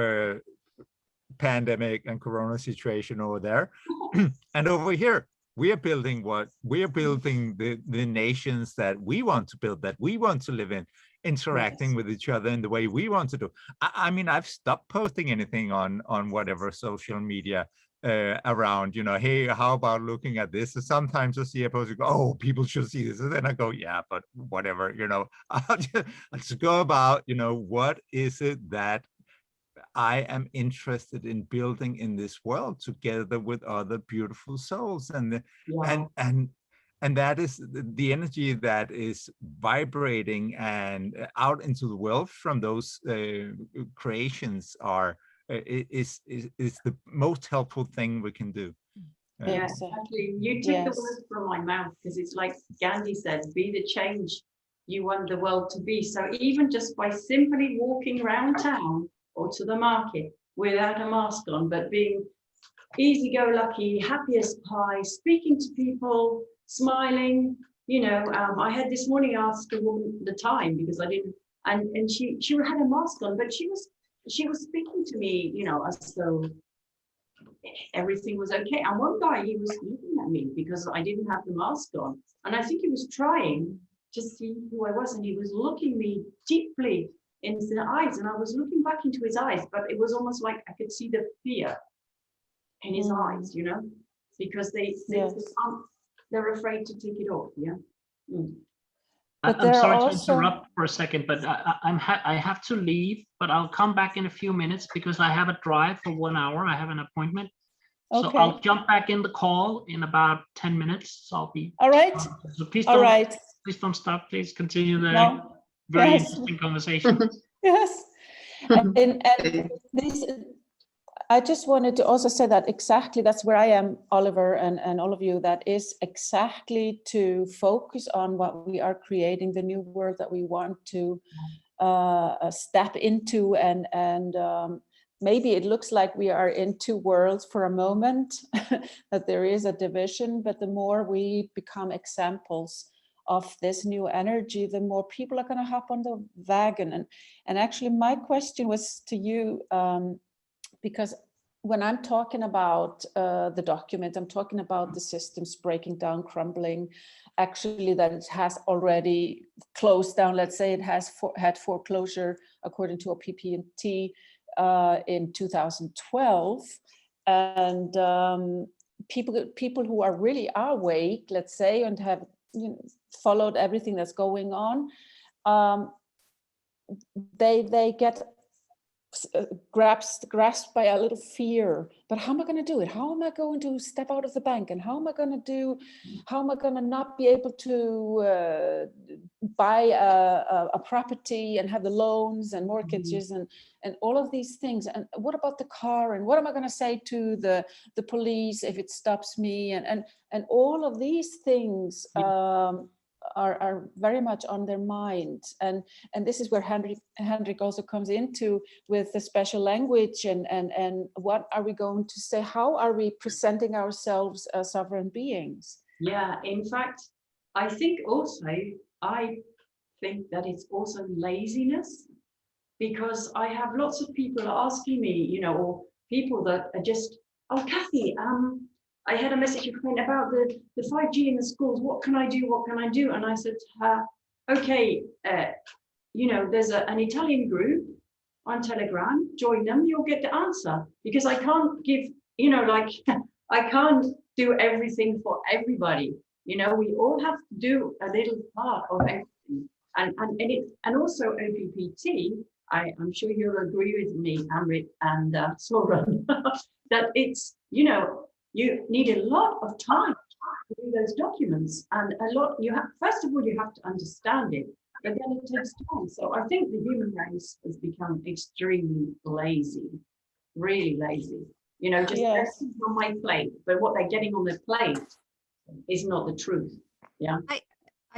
pandemic and corona situation over there. And over here, we are building the nations that we want to build, that we want to live in, interacting Yes. with each other in the way we want to do. I mean, I've stopped posting anything on whatever social media around, you know, hey, how about looking at this? And sometimes I see a post, go, oh, people should see this. And then I go, yeah, but whatever, you know, I'll just go about, you know, what is it that I am interested in building in this world together with other beautiful souls, and that is the energy that is vibrating and out into the world from those creations is the most helpful thing we can do. Yeah, Exactly. exactly. You took the Yes. words from my mouth, because it's like Gandhi said, be the change you want the world to be. So even just by simply walking around town or to the market without a mask on, but being easy-go-lucky, happy as pie, speaking to people, smiling. You know, I had this morning asked a woman the time, because I didn't, and she had a mask on, but she was speaking to me, you know, as though everything was okay. And one guy, he was looking at me because I didn't have the mask on, and I think he was trying to see who I was, and he was looking me deeply into the eyes, and I was looking back into his eyes, but it was almost like I could see the fear in his eyes, you know, because they're afraid to take it off. Yeah. But I'm there are sorry to also- interrupt for a second, but I have to leave, but I'll come back in a few minutes because I have a drive for 1 hour. I have an appointment. So Okay. I'll jump back in the call in about 10 minutes. So I'll be. All right. So please All right. please don't stop. Please continue the No. very Yes. interesting conversation. Yes. And this, I just wanted to also say that exactly that's where I am, Oliver, and all of you, that is exactly to focus on what we are creating, the new world that we want to step into, and maybe it looks like we are in two worlds for a moment, that there is a division, but the more we become examples of this new energy, the more people are going to hop on the wagon. And actually my question was to you, because when I'm talking about the document, I'm talking about the systems breaking down, crumbling, actually that it has already closed down. Let's say it has had foreclosure according to a PP&T in 2012. And people who are really awake, let's say, and have followed everything that's going on, they get grasped by a little fear. But how am I going to do it? How am I going to step out of the bank? And how am I going to not be able to buy a property and have the loans and mortgages and all of these things? And what about the car? And what am I going to say to the police if it stops me? And all of these things are very much on their mind, and this is where Hendrik also comes into with the special language and what are we going to say? How are we presenting ourselves as sovereign beings? Yeah, in fact, I think that it's also laziness, because I have lots of people asking me, or people that are just, oh, Kathy, I had a message about the 5G in the schools. What can I do? What can I do? And I said to her, okay, there's an Italian group on Telegram. Join them. You'll get the answer, because I can't give, I can't do everything for everybody. We all have to do a little part of everything. And also OPPT, I'm sure you'll agree with me, Amrit and Soren, that it's, you need a lot of time to do those documents, and first of all, you have to understand it, but then it takes time. So I think the human race has become extremely lazy, really lazy. You know, just Yes. everything's on my plate, but what they're getting on their plate is not the truth. Yeah.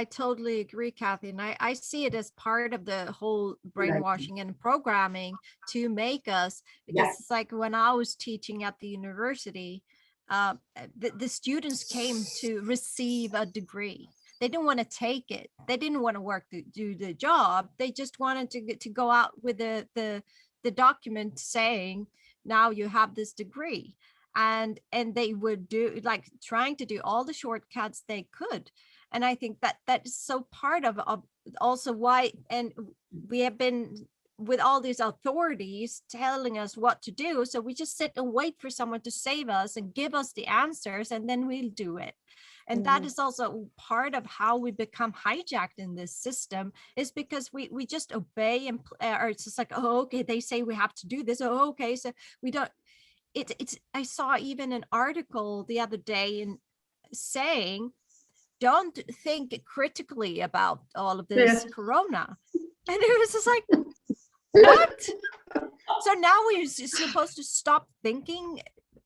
I totally agree, Kathy. And I see it as part of the whole brainwashing and programming to make us, because Yes. it's like when I was teaching at the university, the students came to receive a degree. They didn't want to take it. They didn't want to work to do the job. They just wanted to get to go out with the document saying, now you have this degree. And they would do, like, trying to do all the shortcuts they could. And I think that is so part of also why, and we have been with all these authorities telling us what to do. So we just sit and wait for someone to save us and give us the answers, and then we'll do it. And that is also part of how we become hijacked in this system, is because we just obey, and or it's just like, oh, okay, they say we have to do this. Oh, okay. So we don't, it's, I saw even an article the other day in saying, don't think critically about all of this corona. And it was just like, what? So now we're supposed to stop thinking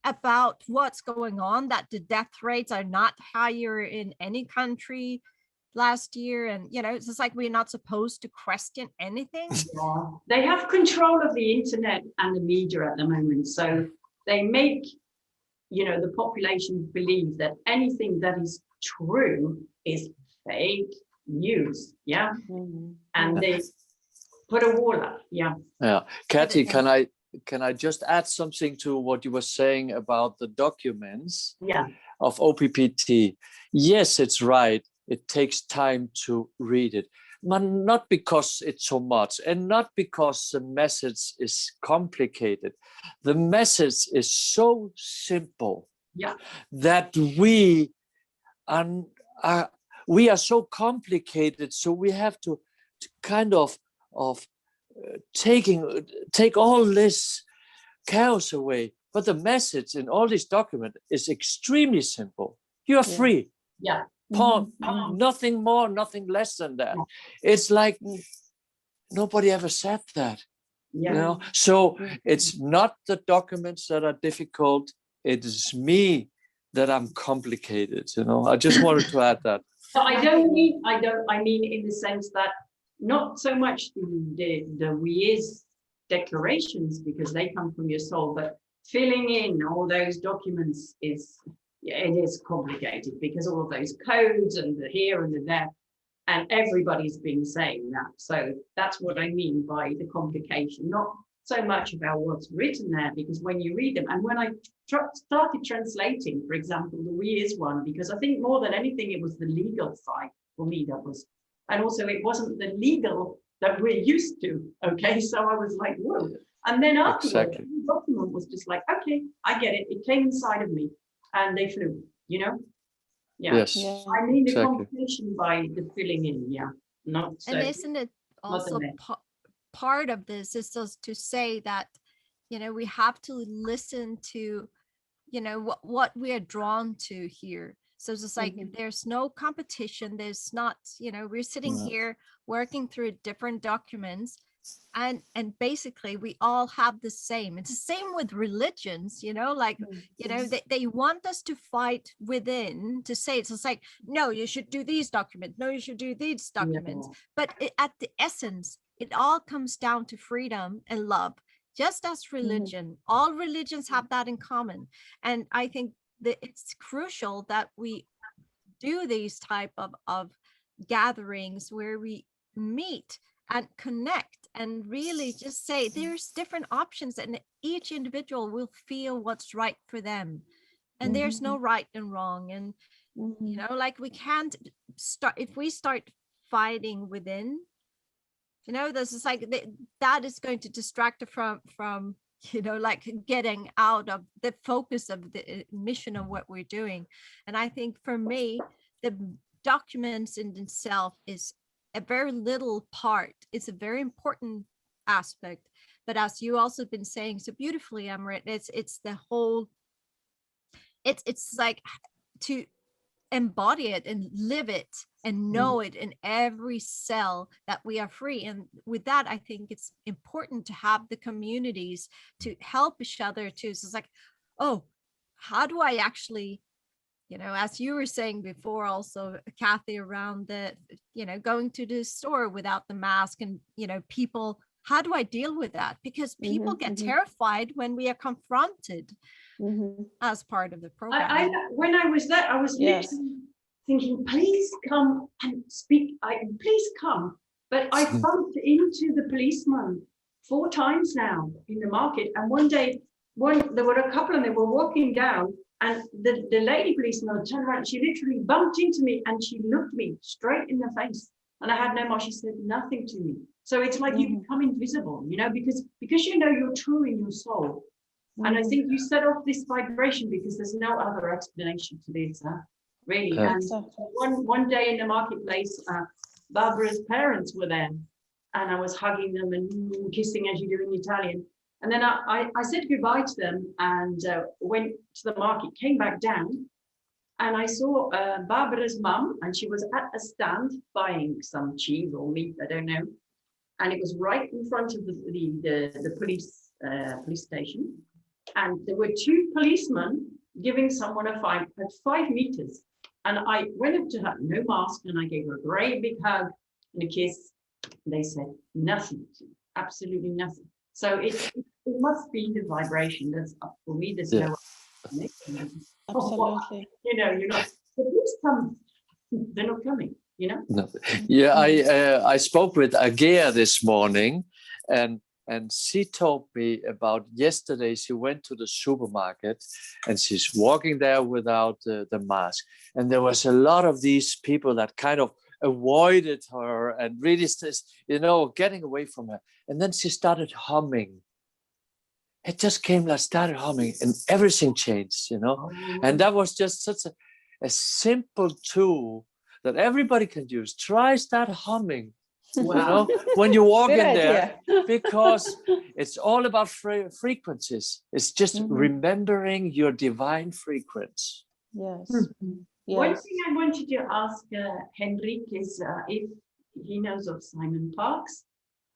about what's going on, that the death rates are not higher in any country last year. And, you know, it's just like, we're not supposed to question anything. Yeah. They have control of the internet and the media at the moment. So they make, you know, the population believe that anything that is true is fake news. Yeah. And they put a wall up. Yeah. Yeah. Kathy, can I just add something to what you were saying about the documents of OPPT? Yes, it's right. It takes time to read it, but not because it's so much, and not because the message is complicated. The message is so simple that we are so complicated. So we have to kind of take all this chaos away. But the message in all these documents is extremely simple. You are free. Yeah. Nothing more, nothing less than that. It's like nobody ever said that. Yeah. You know, so it's not the documents that are difficult. It is me that I'm complicated. You know, I just wanted to add that. I mean in the sense that not so much the we is declarations, because they come from your soul, but filling in all those documents is, it is complicated, because all of those codes and the here and the there, and everybody's been saying that. So that's what I mean by the complication, not so much about what's written there, because when you read them, and when I started translating, for example, the we is one, because I think more than anything, it was the legal side for me that was, and also it wasn't the legal that we're used to. Okay, so I was like, whoa. And then afterwards, the document was just like, okay, I get it. It came inside of me, and they flew. You know, Yes. I mean the complication by the filling in. Yeah, not so. And isn't it also part of this is just to say that, you know, we have to listen to, you know, what we are drawn to here. So it's just like, there's no competition. There's not, you know, we're sitting here working through different documents, and basically we all have the same. It's the same with religions, you know, like, you know, they want us to fight within to say, it's just like, no, you should do these documents. No, you should do these documents. But at the essence, it all comes down to freedom and love, just as religion. All religions have that in common. And I think that it's crucial that we do these type of gatherings where we meet and connect and really just say there's different options, and each individual will feel what's right for them. And there's no right and wrong. And, you know, like, we can't start, if we start fighting within, you know, this is like, that is going to distract from, you know, like getting out of the focus of the mission of what we're doing. And I think for me, the documents in itself is a very little part. It's a very important aspect. But as you also been saying so beautifully, Amrit, it's the whole, it's like to embody it and live it and know it in every cell that we are free. And with that, I think it's important to have the communities to help each other too. So it's like, oh, how do I actually, as you were saying before, also, Kathy, around the, going to the store without the mask and, people, how do I deal with that? Because people get terrified when we are confronted as part of the program. When I was there, I was literally thinking, please come and speak. Please come. But I bumped into the policeman 4 times now in the market. And one day, there were a couple and they were walking down, and the lady policeman turned around. She literally bumped into me and she looked me straight in the face. And I had no more. She said nothing to me. So it's like you become invisible, because you're true in your soul. And I think you set off this vibration because there's no other explanation to this, really. And one day in the marketplace, Barbara's parents were there, and I was hugging them and kissing as you do in Italian. And then I said goodbye to them and went to the market, came back down, and I saw Barbara's mum, and she was at a stand buying some cheese or meat, I don't know. And it was right in front of the police station. And there were 2 policemen giving someone a fight at 5 meters. And I went up to her, no mask, and I gave her a great big hug and a kiss. They said nothing, absolutely nothing. So it must be the vibration. That's up for me. There's no explanation. Absolutely. You're not. The police come. They're not coming. No. Yeah, I spoke with Agea this morning, and she told me about yesterday. She went to the supermarket and she's walking there without the mask. And there was a lot of these people that kind of avoided her and really, getting away from her. And then she started humming. It just started humming, and everything changed, And that was just such a simple tool that everybody can use. Start humming. Wow. When you walk Good in there, idea. because it's all about frequencies. It's just remembering your divine frequency. Yes. One thing I wanted to ask Henrik is if he knows of Simon Parkes,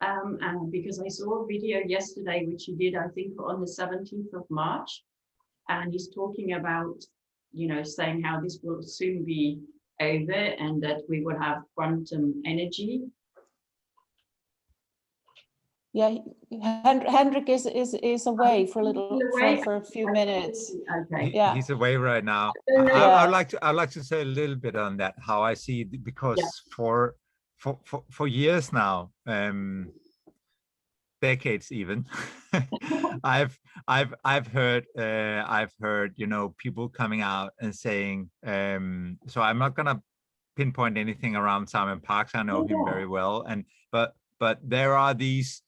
and because I saw a video yesterday which he did, I think on the 17th of March, and he's talking about, saying how this will soon be over and that we will have quantum energy. Yeah, Hendrik is away for a few minutes. Okay. He's away right now. I'd like to say a little bit on that, how I see it, because for years now, decades even, I've heard people coming out and saying, so I'm not gonna pinpoint anything around Simon Parkes. I know him very well, but there are these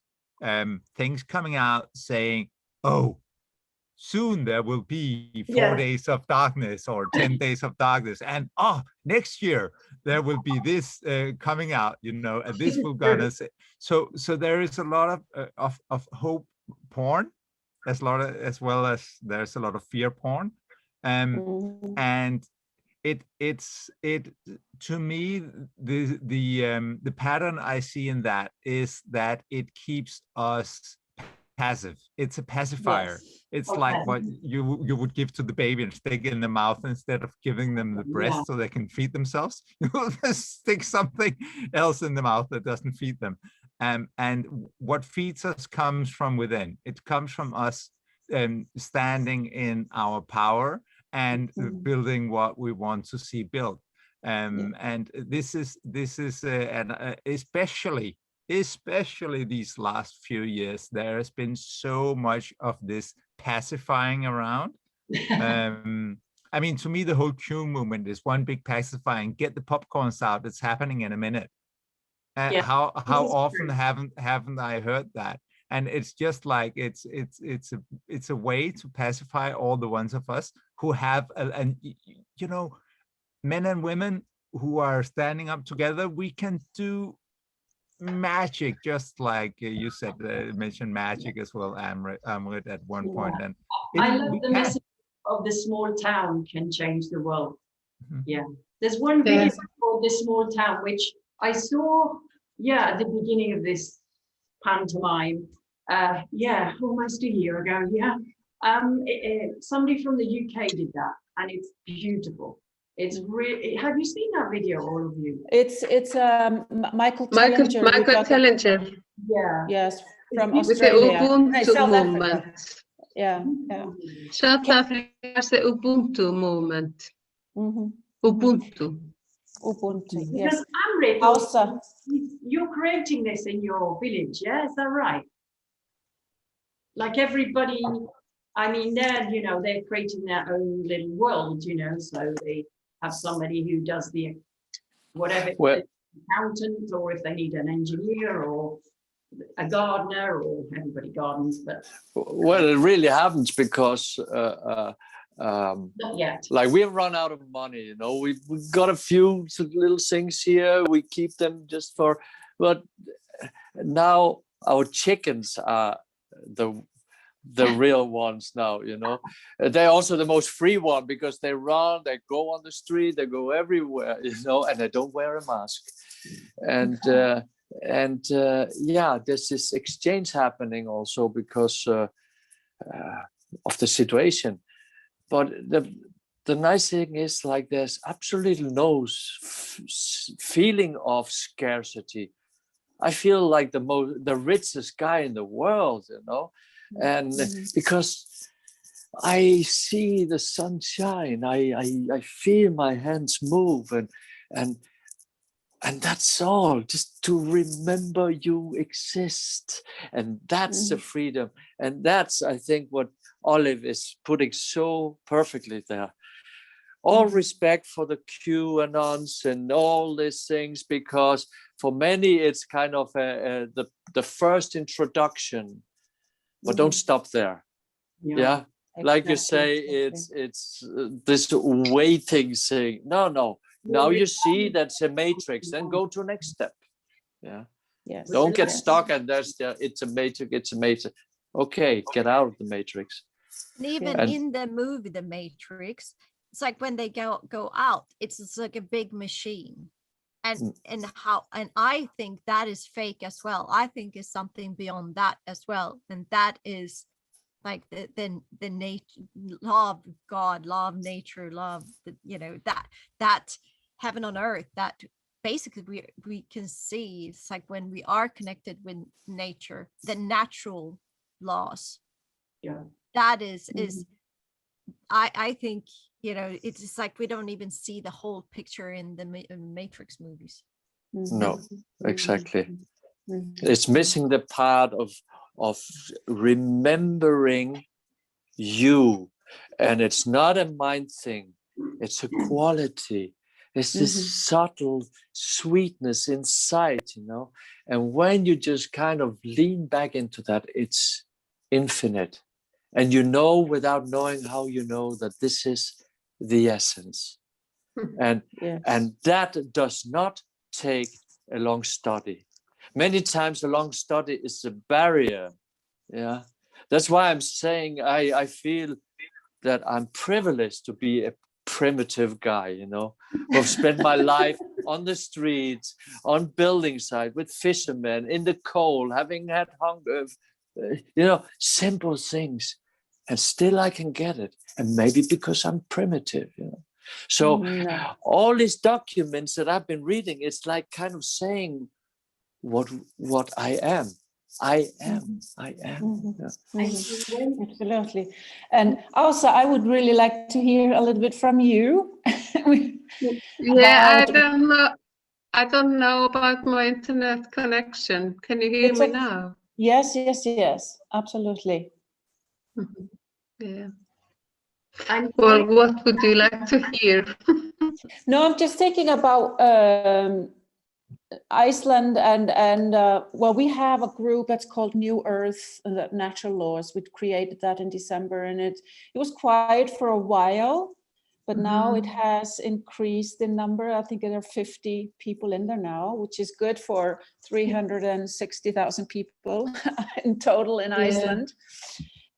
things coming out saying, oh, soon there will be 4 days of darkness or 10 days of darkness, and next year there will be this coming out, and this will gonna say. So there is a lot of hope porn, as well as there's a lot of fear porn, and it's to me, the pattern I see in that is that it keeps us passive. It's a pacifier. It's like what you would give to the baby and stick it in the mouth instead of giving them the breast so they can feed themselves. You will just stick something else in the mouth that doesn't feed them. And what feeds us comes from within. It comes from us standing in our power and building what we want to see built. And this is and especially these last few years, there has been so much of this pacifying around. I mean, to me, the whole Q movement is one big pacifying. Get the popcorns out. It's happening in a minute. How often haven't I heard that? And it's just like it's a way to pacify all the ones of us who have men and women who are standing up together. We can do magic, just like you said, mentioned magic as well, Amrit, at one point. And I love the message of the small town can change the world. There's one video called The Small Town, which I saw at the beginning of this pantomime almost a year ago. Somebody from the UK did that, and it's beautiful. It's really. Have you seen that video, all of you? It's Michael Michael Tellinger. we got the- Tellinger Yeah. Yes, from With the Australia. No, Ubuntu South Africa. movement. Yeah, yeah. South Africa has the Ubuntu movement. Mhm. Ubuntu. Ubuntu. Because Yes. Amrit, Hausa. you're creating this in your village, yeah? Is that right? Like everybody, I mean, they're creating their own little world, so they have somebody who does the whatever, Well- accountant, or if they need an engineer or a gardener, or everybody gardens, but Well, it really happens because not yet. like we've run out of money, we've got a few little things here, we keep them just for, but now our chickens are the real ones now. They're also the most free one because they run, they go on the street, they go everywhere, and they don't wear a mask. And yeah, there's this exchange happening also because of the situation. But the nice thing is, like, there's absolutely no feeling of scarcity. I feel like the richest guy in the world, and because I see the sunshine, I feel my hands move, and that's all. Just to remember you exist, and that's the freedom, and that's, I think, what Olive is putting so perfectly there. All respect for the QAnons and all these things, because for many it's kind of the first introduction, but don't stop there. Yeah, like you say, it's this waiting thing. No. Now you see that's a matrix. Then go to the next step. Yeah. Yes. Don't get stuck and it's a matrix. Okay, get out of the matrix. And even in the movie The Matrix, it's like when they go out, it's like a big machine. And I think that is fake as well. I think it's something beyond that as well. And that is like the nature, law of God, law of nature, law of that heaven on earth, that basically we can see. It's like when we are connected with nature, the natural laws. Yeah. That is I think, it's just like we don't even see the whole picture in the Matrix movies. No, exactly. It's missing the part of remembering you, and it's not a mind thing. It's a quality. It's this subtle sweetness inside, and when you just kind of lean back into that, it's infinite. And without knowing how, that this is the essence. And that does not take a long study. Many times a long study is a barrier. Yeah. That's why I'm saying I feel that I'm privileged to be a primitive guy, who've spent my life on the streets, on building site, with fishermen, in the cold, having had hunger, simple things. And still I can get it. And maybe because I'm primitive, So all these documents that I've been reading, it's like kind of saying what I am. I am. Yeah. Absolutely. And also, I would really like to hear a little bit from you. Yeah, I don't know about my internet connection. Can you hear me now? Yes, absolutely. Yeah. Well, what would you like to hear? No, I'm just thinking about Iceland and we have a group that's called New Earth Natural Laws. We created that in December, and it was quiet for a while, but now it has increased in number. I think there are 50 people in there now, which is good for 360,000 people in total in Iceland.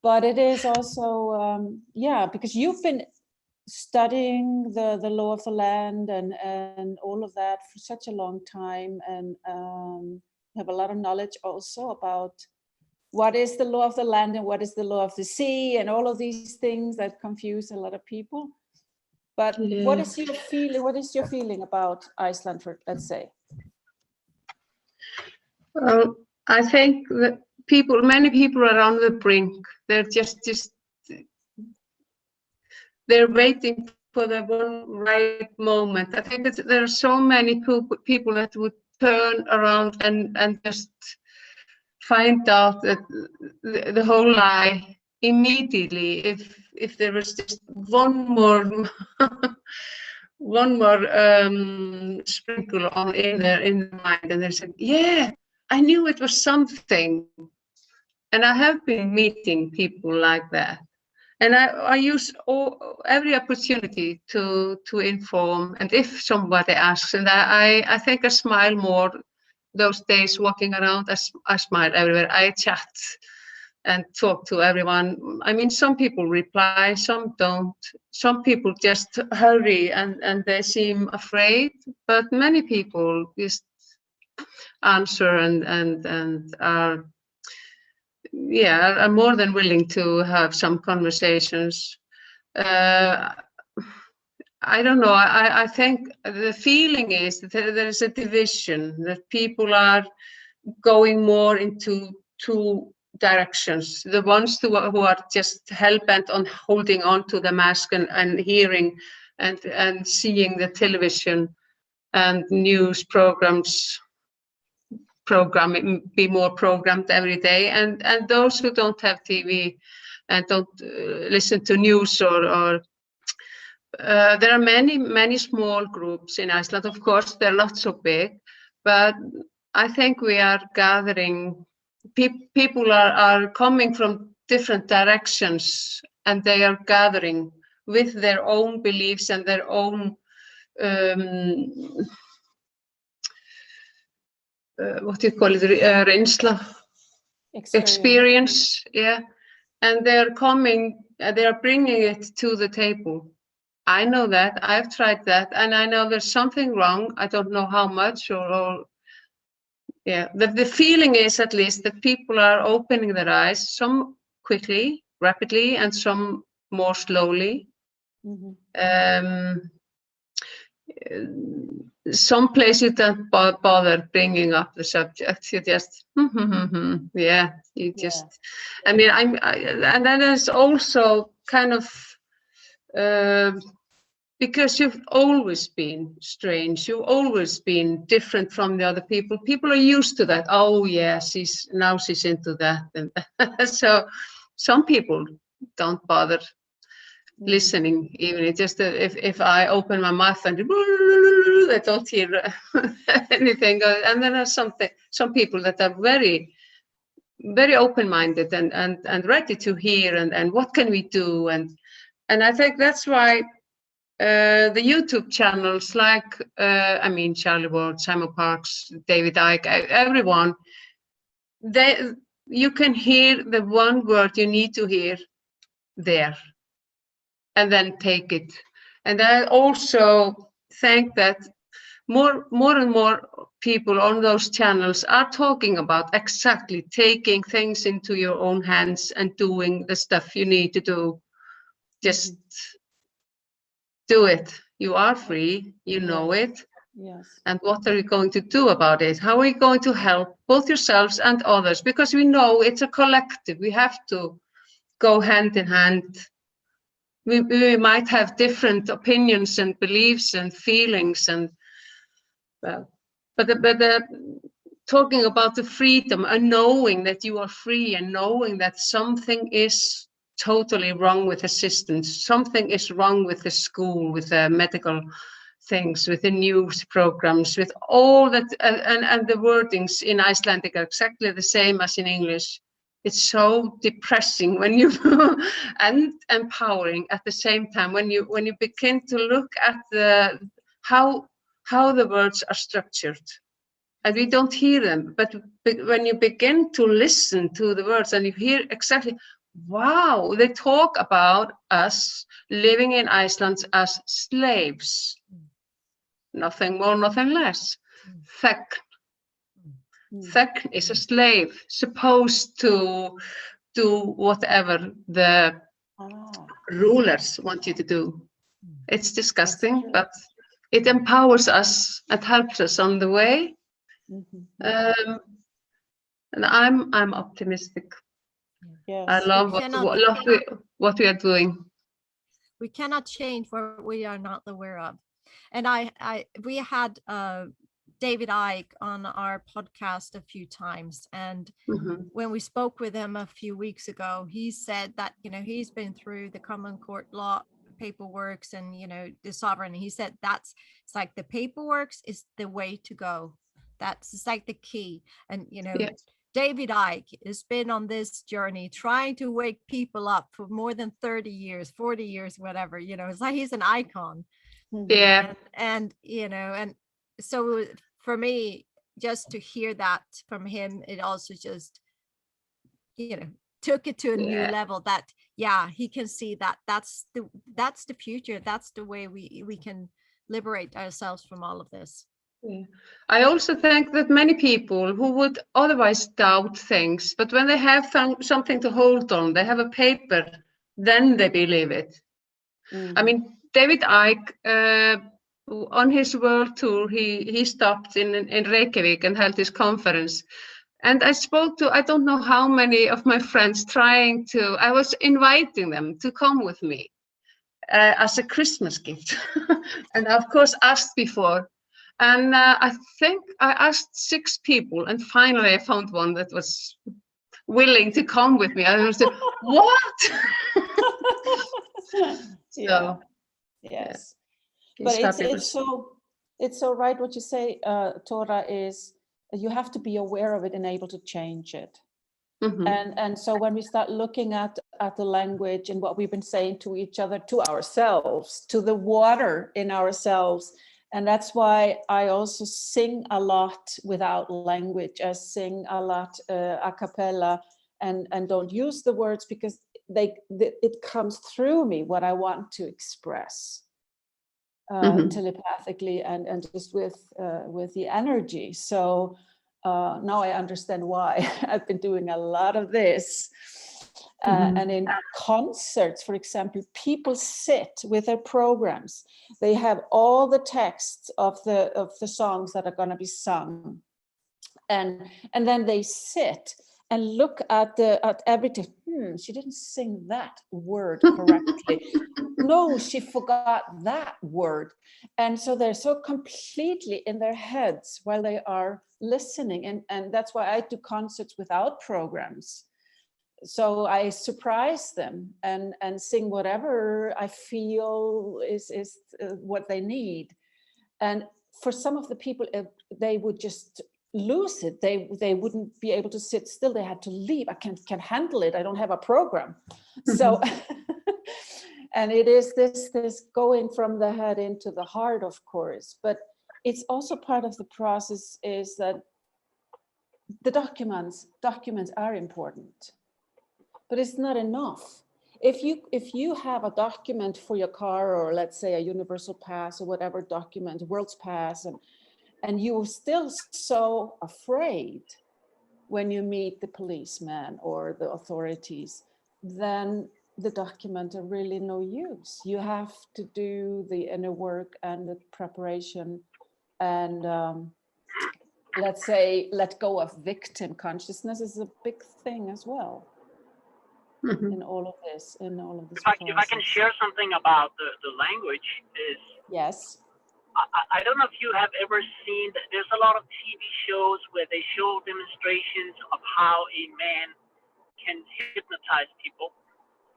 But it is also, because you've been studying the law of the land and all of that for such a long time, and have a lot of knowledge also about what is the law of the land and what is the law of the sea, and all of these things that confuse a lot of people. But what Yeah. is your feeling? What is your feeling about Iceland, for, let's say? Well, I think that many people are on the brink. They're they're waiting for the one right moment. I think there are so many people that would turn around and just find out that the whole lie immediately if there was just one more sprinkle on in their mind, and they said, yeah, I knew it was something. And I have been meeting people like that, and I use every opportunity to inform. And if somebody asks, and I think I smile more those days walking around. I smile everywhere. I chat and talk to everyone. I mean, some people reply, some don't. Some people just hurry and they seem afraid, but many people just answer and are, yeah, are more than willing to have some conversations. I don't know. I think the feeling is that there is a division, that people are going more into two directions. The ones who are just hell-bent on holding on to the mask and hearing and seeing the television and news be more programmed every day, and those who don't have TV and don't listen to news or there are many small groups in Iceland. Of course, they're not so big, but I think we are gathering. People are coming from different directions, and they are gathering with their own beliefs and their own what do you call it? Reynsla, experience, yeah. And they're coming. They are bringing it to the table. I know that, I've tried that, and I know there's something wrong. I don't know how much or yeah. The feeling is at least that people are opening their eyes, some quickly, rapidly, and some more slowly. Some places you don't bother bringing up the subject. You just, yeah, you just, I mean, and then there's also kind of, because you've always been strange, you've always been different from the other people. People are used to that. Oh yeah, she's into that, and so some people don't bother listening. Even it's just if I open my mouth and I don't hear anything. And then there's some people that are very, very open-minded and ready to hear and what can we do, and I think that's why. The YouTube channels like, I mean, Charlie Ward, Simon Parks, David Icke, everyone, you can hear the one word you need to hear there and then take it. And I also think that more and more people on those channels are talking about exactly taking things into your own hands and doing the stuff you need to do. Just do it. You are free, you know it. Yes. And what are you going to do about it? How are you going to help both yourselves and others? Because we know it's a collective. We have to go hand in hand. We might have different opinions and beliefs and feelings, and but talking about the freedom and knowing that you are free and knowing that something is totally wrong with the system. Something is wrong with the school, with the medical things, with the news programs, with all that, and the wordings in Icelandic are exactly the same as in English. It's so depressing when you and empowering at the same time when you begin to look at the how the words are structured. And we don't hear them, but when you begin to listen to the words and you hear exactly, wow, they talk about us living in Iceland as slaves. Nothing more, nothing less. Thegn. Thegn is a slave, supposed to do whatever the rulers want you to do. It's disgusting, but it empowers us and helps us on the way. And I'm optimistic. Yes. I love what we are doing. We cannot change what we are not aware of. And we had David Icke on our podcast a few times, and when we spoke with him a few weeks ago, he said that, you know, he's been through the common court law paperworks and, you know, the sovereign. He said it's like the paperworks is the way to go. It's like the key. And, you know, David Icke has been on this journey trying to wake people up for more than 30 years, 40 years, whatever, you know, it's like he's an icon. Yeah. And you know, and so for me, just to hear that from him, it also just, you know, took it to a new level that, he can see that that's the future. That's the way we can liberate ourselves from all of this. Yeah. I also think that many people who would otherwise doubt things, but when they have something to hold on, they have a paper, then they believe it. I mean, David Icke, on his world tour, he stopped in Reykjavik and held his conference. And I spoke to, I don't know how many of my friends I was inviting them to come with me as a Christmas gift. And of course asked before. And I think I asked 6 people, and finally I found one that was willing to come with me. I was like, what? So, yes. But it's so right what you say, Tora, is you have to be aware of it and able to change it. And so when we start looking at the language and what we've been saying to each other, to ourselves, to the water in ourselves, and that's why I also sing a lot without language. I sing a lot a cappella and don't use the words, because it comes through me what I want to express telepathically and just with the energy. So now I understand why I've been doing a lot of this. And in concerts, for example, people sit with their programs. They have all the texts of the songs that are going to be sung, and then they sit and look at everything. She didn't sing that word correctly. No, she forgot that word. And so they're so completely in their heads while they are listening. And that's why I do concerts without programs. So I surprise them and sing whatever I feel is what they need. And for some of the people, they would just lose it. They wouldn't be able to sit still. They had to leave. I can't handle it. I don't have a program. So, and it is this going from the head into the heart, of course. But it's also part of the process is that the documents are important. But it's not enough. If you have a document for your car, or let's say a universal pass or whatever document, world's pass, and you're still so afraid when you meet the policeman or the authorities, then the document are really no use. You have to do the inner work and the preparation and let's say let go of victim consciousness is a big thing as well. In all of this if I can share something about the language is yes. I don't know if you have ever seen that there's a lot of TV shows where they show demonstrations of how a man can hypnotize people,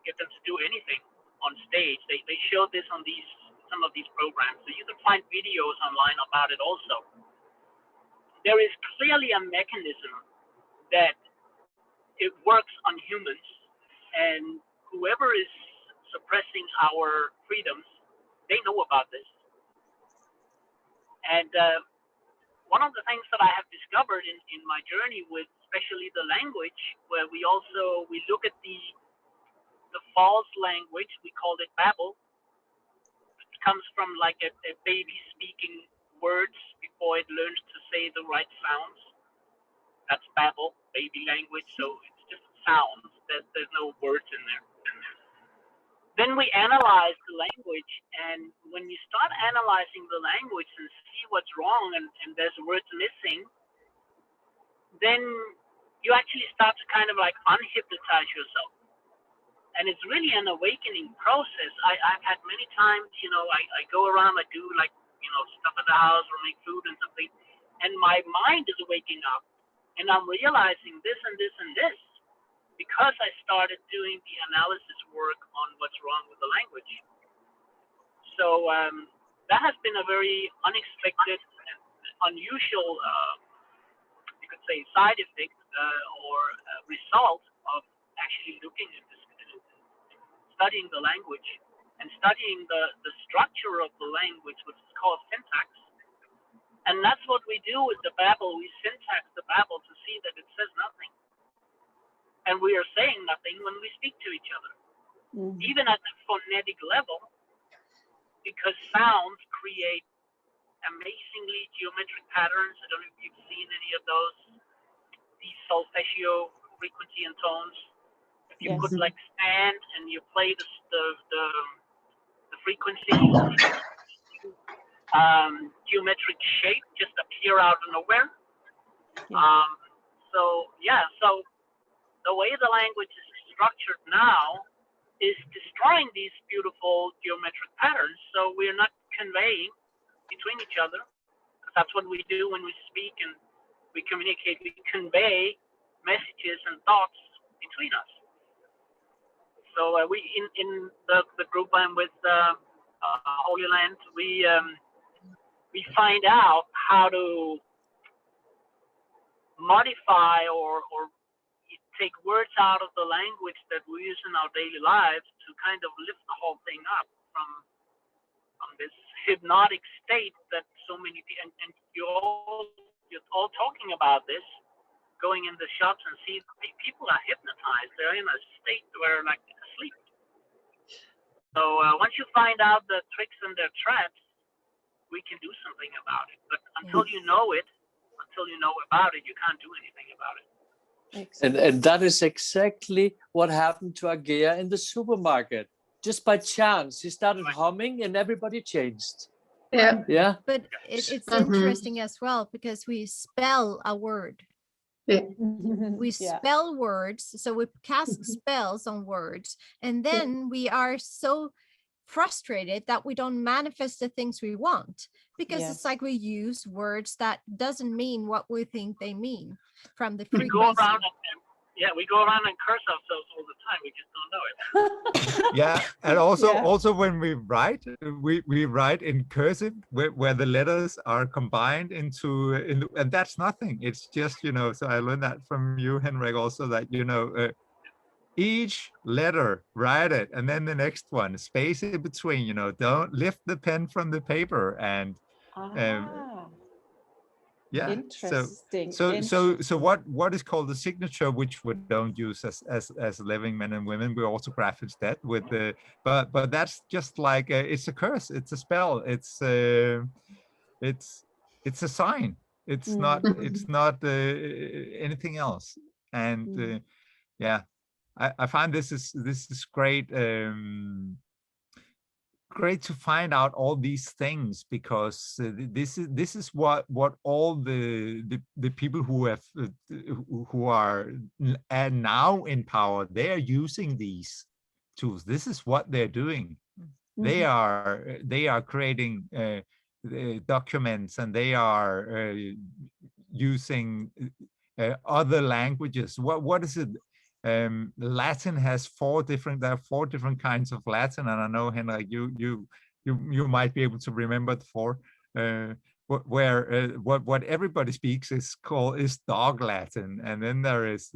get them to do anything on stage. They show this on some of these programs, so you can find videos online about it also. There is clearly a mechanism that it works on humans, and whoever is suppressing our freedoms, they know about this. And one of the things that I have discovered in my journey with especially the language, where we look at the false language, we call it babble. It comes from like a baby speaking words before it learns to say the right sounds. That's Babel, baby language. So it's just sounds. There's no words in there. Then we analyze the language, and when you start analyzing the language and see what's wrong and there's words missing, then you actually start to kind of like unhypnotize yourself. And it's really an awakening process. I've had many times, I go around, I do like, stuff at the house or make food and something, and my mind is waking up, and I'm realizing this and this and this, because I started doing the analysis work on what's wrong with the language. So that has been a very unexpected and unusual, you could say, side effect or result of actually looking at this, studying the language and studying the structure of the language, which is called syntax. And that's what we do with the Babel. We syntax the Babel to see that it says nothing. And we are saying nothing when we speak to each other, even at the phonetic level, because sounds create amazingly geometric patterns. I don't know if you've seen any of those, these solfeggio frequency and tones. If you put like stand and you play the frequency, geometric shape just appear out of nowhere. So the way the language is structured now is destroying these beautiful geometric patterns. So we're not conveying between each other. That's what we do when we speak and we communicate. We convey messages and thoughts between us. So we in the group I'm with, Holy Land, we find out how to modify or take words out of the language that we use in our daily lives to kind of lift the whole thing up from this hypnotic state that so many people, and you're all talking about this, going in the shops and see people are hypnotized. They're in a state where like asleep. So once you find out the tricks and their traps, we can do something about it. But until you know it, until you know about it, you can't do anything about it. And that is exactly what happened to Agea in the supermarket. Just by chance, he started humming and everybody changed. Yeah. But it's interesting as well, because we spell a word. We spell words, so we cast spells on words, and then we are so frustrated that we don't manifest the things we want, because it's like we use words that doesn't mean what we think they mean from the frequency. We go around and curse ourselves all the time. We just don't know it. Yeah, and also when we write, we write in cursive where the letters are combined into and that's nothing. It's just, so I learned that from you, Henrik, also that each letter, write it, and then the next one, space in between. Don't lift the pen from the paper, and Interesting. So what is called the signature, which we don't use as living men and women, we autograph instead with the but that's just like it's a curse, it's a spell, it's a sign. It's not anything else. And I find this is great. Great to find out all these things, because this is what all the people who are now in power, they are using these tools. This is what they're doing. They are creating documents, and they are using other languages. What is it? Latin has there are 4 different kinds of Latin, and I know, Henrik, you might be able to remember the 4. What everybody speaks is dog Latin, and then there is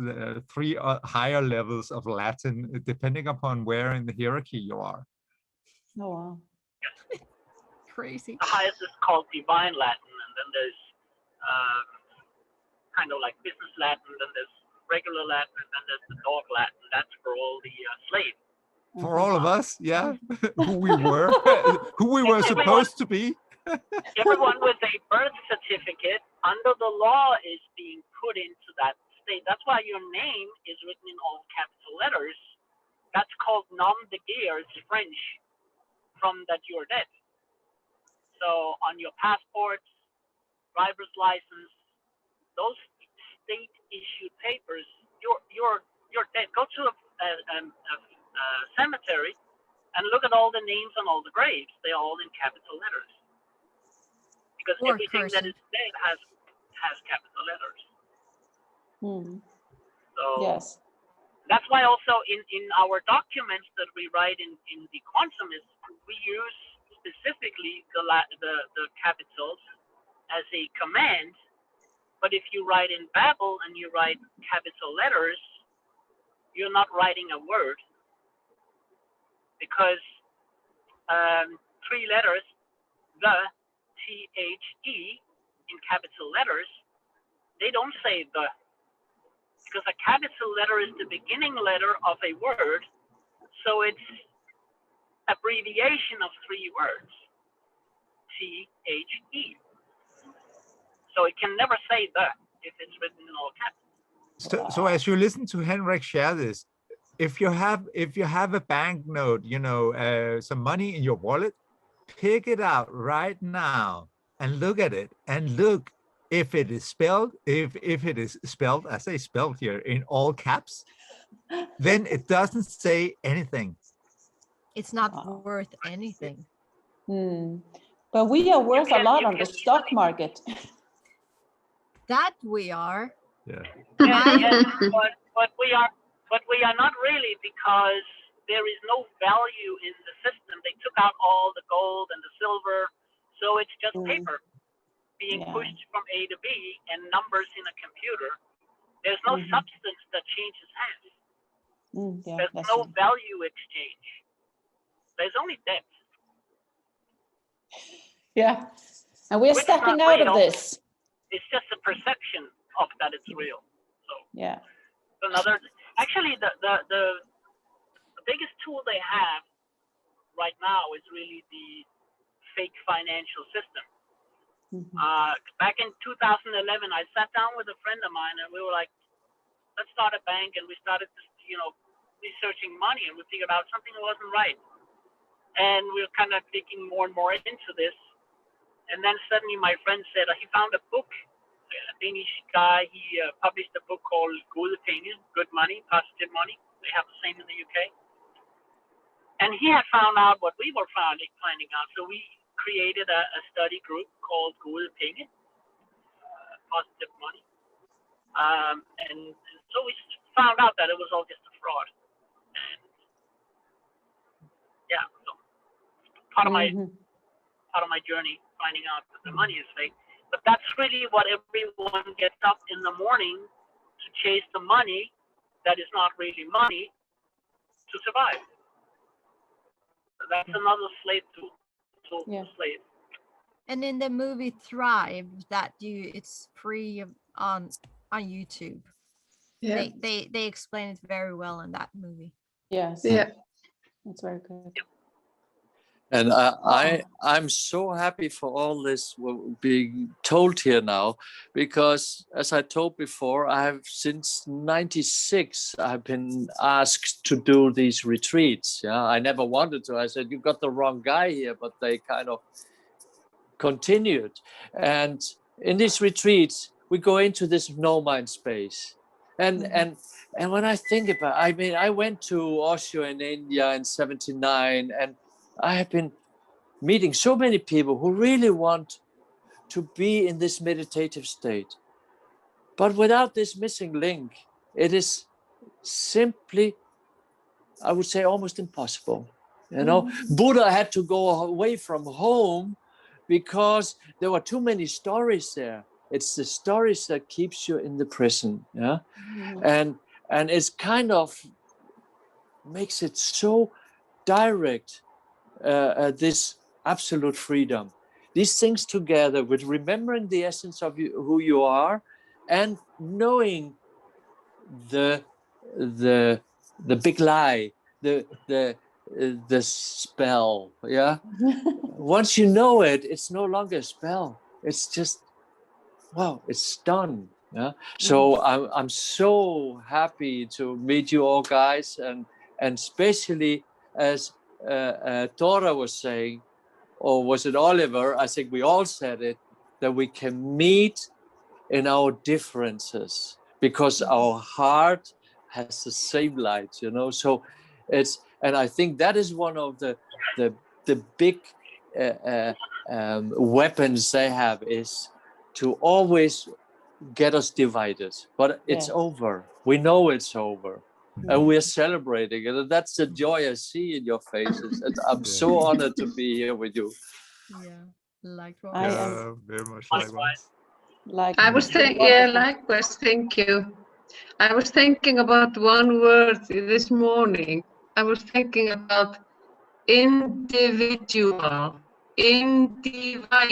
3 higher levels of Latin depending upon where in the hierarchy you are. Oh wow! Crazy. The highest is called Divine Latin, and then there's kind of like business Latin, then there's regular Latin, and then there's the dog Latin. That's for all the slaves. For all of us, yeah, who we were supposed to be. Everyone with a birth certificate under the law is being put into that state. That's why your name is written in all capital letters. That's called nom de guerre. It's French, from that you're dead. So on your passports, driver's license, those state-issued papers, you're dead. Go to a cemetery and look at all the names on all the graves. They're all in capital letters. Because Or everything that cursive. is dead has capital letters. Hmm. So Yes. that's why also in our documents that we write in the Quantum, we use specifically the capitals as a command. But if you write in Babel and you write capital letters, you're not writing a word, because 3 letters, the, T-H-E, in capital letters, they don't say the, because a capital letter is the beginning letter of a word, so it's abbreviation of 3 words, T-H-E. So it can never say the if it's written in all caps. So as you listen to Henrik share this, if you have a banknote, some money in your wallet, pick it out right now and look at it, and look if it is spelled, if it is spelled, I say spelled here, in all caps, then it doesn't say anything. It's not Wow. worth anything. Hmm. But we are worth a lot on the stock market. That we are. Yeah. Yes, but we are not really, because there is no value in the system. They took out all the gold and the silver, so it's just paper being Yeah. pushed from A to B and numbers in a computer. There's no substance that changes hands. Yeah, There's that's no it. value exchange. There's only debt. Yeah. And we're Which is stepping not out of real. this. It's just a perception of that it's real. So Yeah. actually the biggest tool they have right now is really the fake financial system. Back in 2011, I sat down with a friend of mine and we were like, let's start a bank, and we started researching money, and we figured out something wasn't right. And we were kind of digging more and more into this. And then suddenly my friend said he found a book, a Danish guy, he published a book called Gode Penge, Good Money, Positive Money. They have the same in the UK. And he had found out what we were finding out. So we created a study group called Gode Penge, Positive Money. And so we found out that it was all just a fraud. And yeah, so part of my journey, finding out that the money is fake. But that's really what everyone gets up in the morning to chase, the money that is not really money, to survive. That's another slave tool slave. And in the movie Thrive, it's free on YouTube. Yeah. They explain it very well in that movie. Yes. Yeah. That's very good. And I'm so happy for all this being told here now, because as I told before, I have since '96 I've been asked to do these retreats. Yeah, I never wanted to. I said, you got the wrong guy here, but they kind of continued. And in these retreats, we go into this no mind space. And when I think about it, I mean, I went to Osho in India in '79, and I have been meeting so many people who really want to be in this meditative state. But without this missing link, it is simply, I would say, almost impossible. Buddha had to go away from home because there were too many stories there. It's the stories that keeps you in the prison. Yeah. And it's kind of makes it so direct, this absolute freedom. These things together with remembering the essence of you, who you are, and knowing the big lie, the spell. Yeah. Once you know it, it's no longer a spell. It's just wow, it's done. Yeah. So I'm so happy to meet you all guys, and especially as Dora was saying, or was it Oliver? I think we all said it, that we can meet in our differences because our heart has the same light, you know. So it's, and I think that is one of the big weapons they have, is to always get us divided, but it's Yes. over. We know it's over, and we're celebrating it. And that's the joy I see in your faces. And I'm so honored to be here with you. Yeah, likewise. I am very much Likewise. like. I was thinking, yeah, likewise, thank you. I was thinking about one word this morning. I was thinking about individual, individual.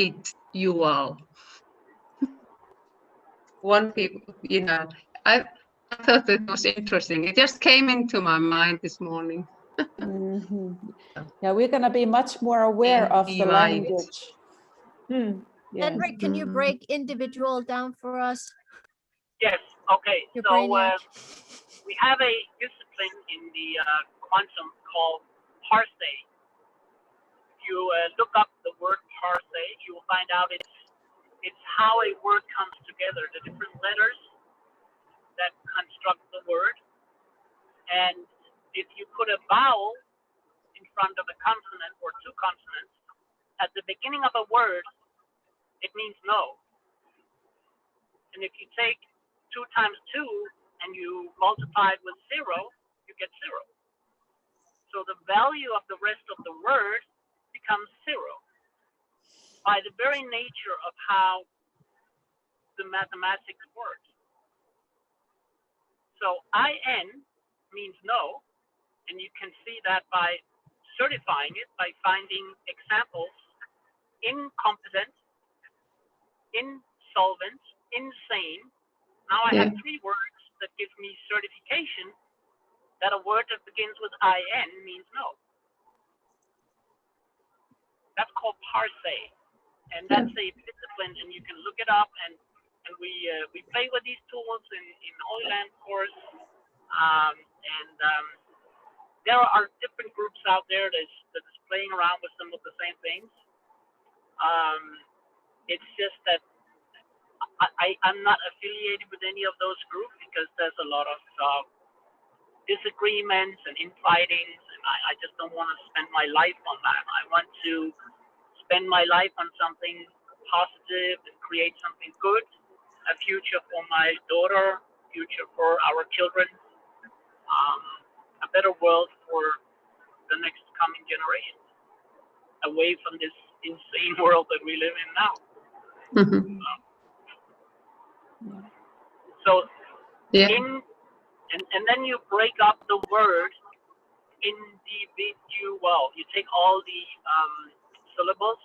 One people, you know, I thought it was interesting. It just came into my mind this morning. Mhm. Yeah, we're going to be much more aware of the Divide. language. Yes. Henrik, can you break individual down for us? Yes. Okay. Your So brainiac. we have a discipline in the quantum called parse. If you look up the word parse, you will find out it's how a word comes together, the different letters that construct the word. And if you put a vowel in front of a consonant or two consonants at the beginning of a word, it means no. And if you take 2 times 2 and you multiply it with 0, you get 0. So the value of the rest of the word becomes 0 by the very nature of how the mathematics works. So IN means no, and you can see that by certifying it, by finding examples: incompetent, insolvent, insane. Now I have 3 words that give me certification that a word that begins with IN means no. That's called parse, and that's a discipline, and you can look it up, and we play with these tools in Holy Land course, there are different groups out there that's playing around with some of the same things. It's just that I'm not affiliated with any of those groups because there's a lot of disagreements and infightings, and I just don't want to spend my life on that. I want to spend my life on something positive and create something good, a future for my daughter, future for our children, a better world for the next coming generation, away from this insane world that we live in now. So and then you break up the word individual. You take all the syllables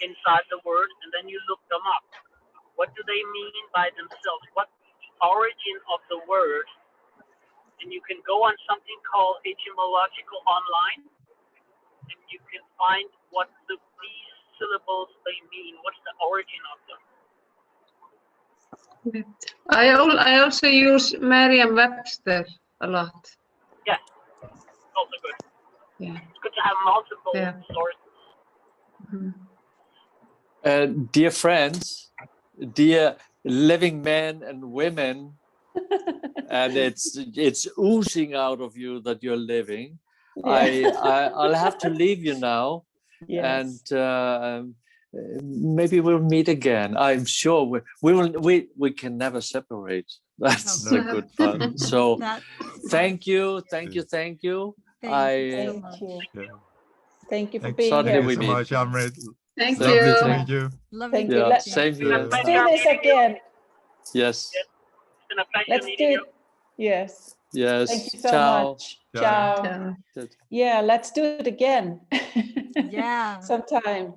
inside the word, and then you look them up. What do they mean by themselves? What's the origin of the word? And you can go on something called etymological online, and you can find what these syllables they mean. What's the origin of them? I also use Merriam-Webster a lot. Yes, also good. Yeah. It's good to have multiple sources. Dear friends, dear living men and women, and it's oozing out of you that you're living. I'll have to leave you now, and maybe we'll meet again. I'm sure we can never separate. That's the good part. So thank you. Thank you for being here. Thank you so much, Amrit. Thank Lovely you. to meet you. Lovely to meet you. Same here. Let's do this again. Yes. It's been a pleasure Let's meeting do you. it. Yes. Yes. Thank you so Ciao. much. Ciao. Yeah, let's do it again. Yeah. Sometime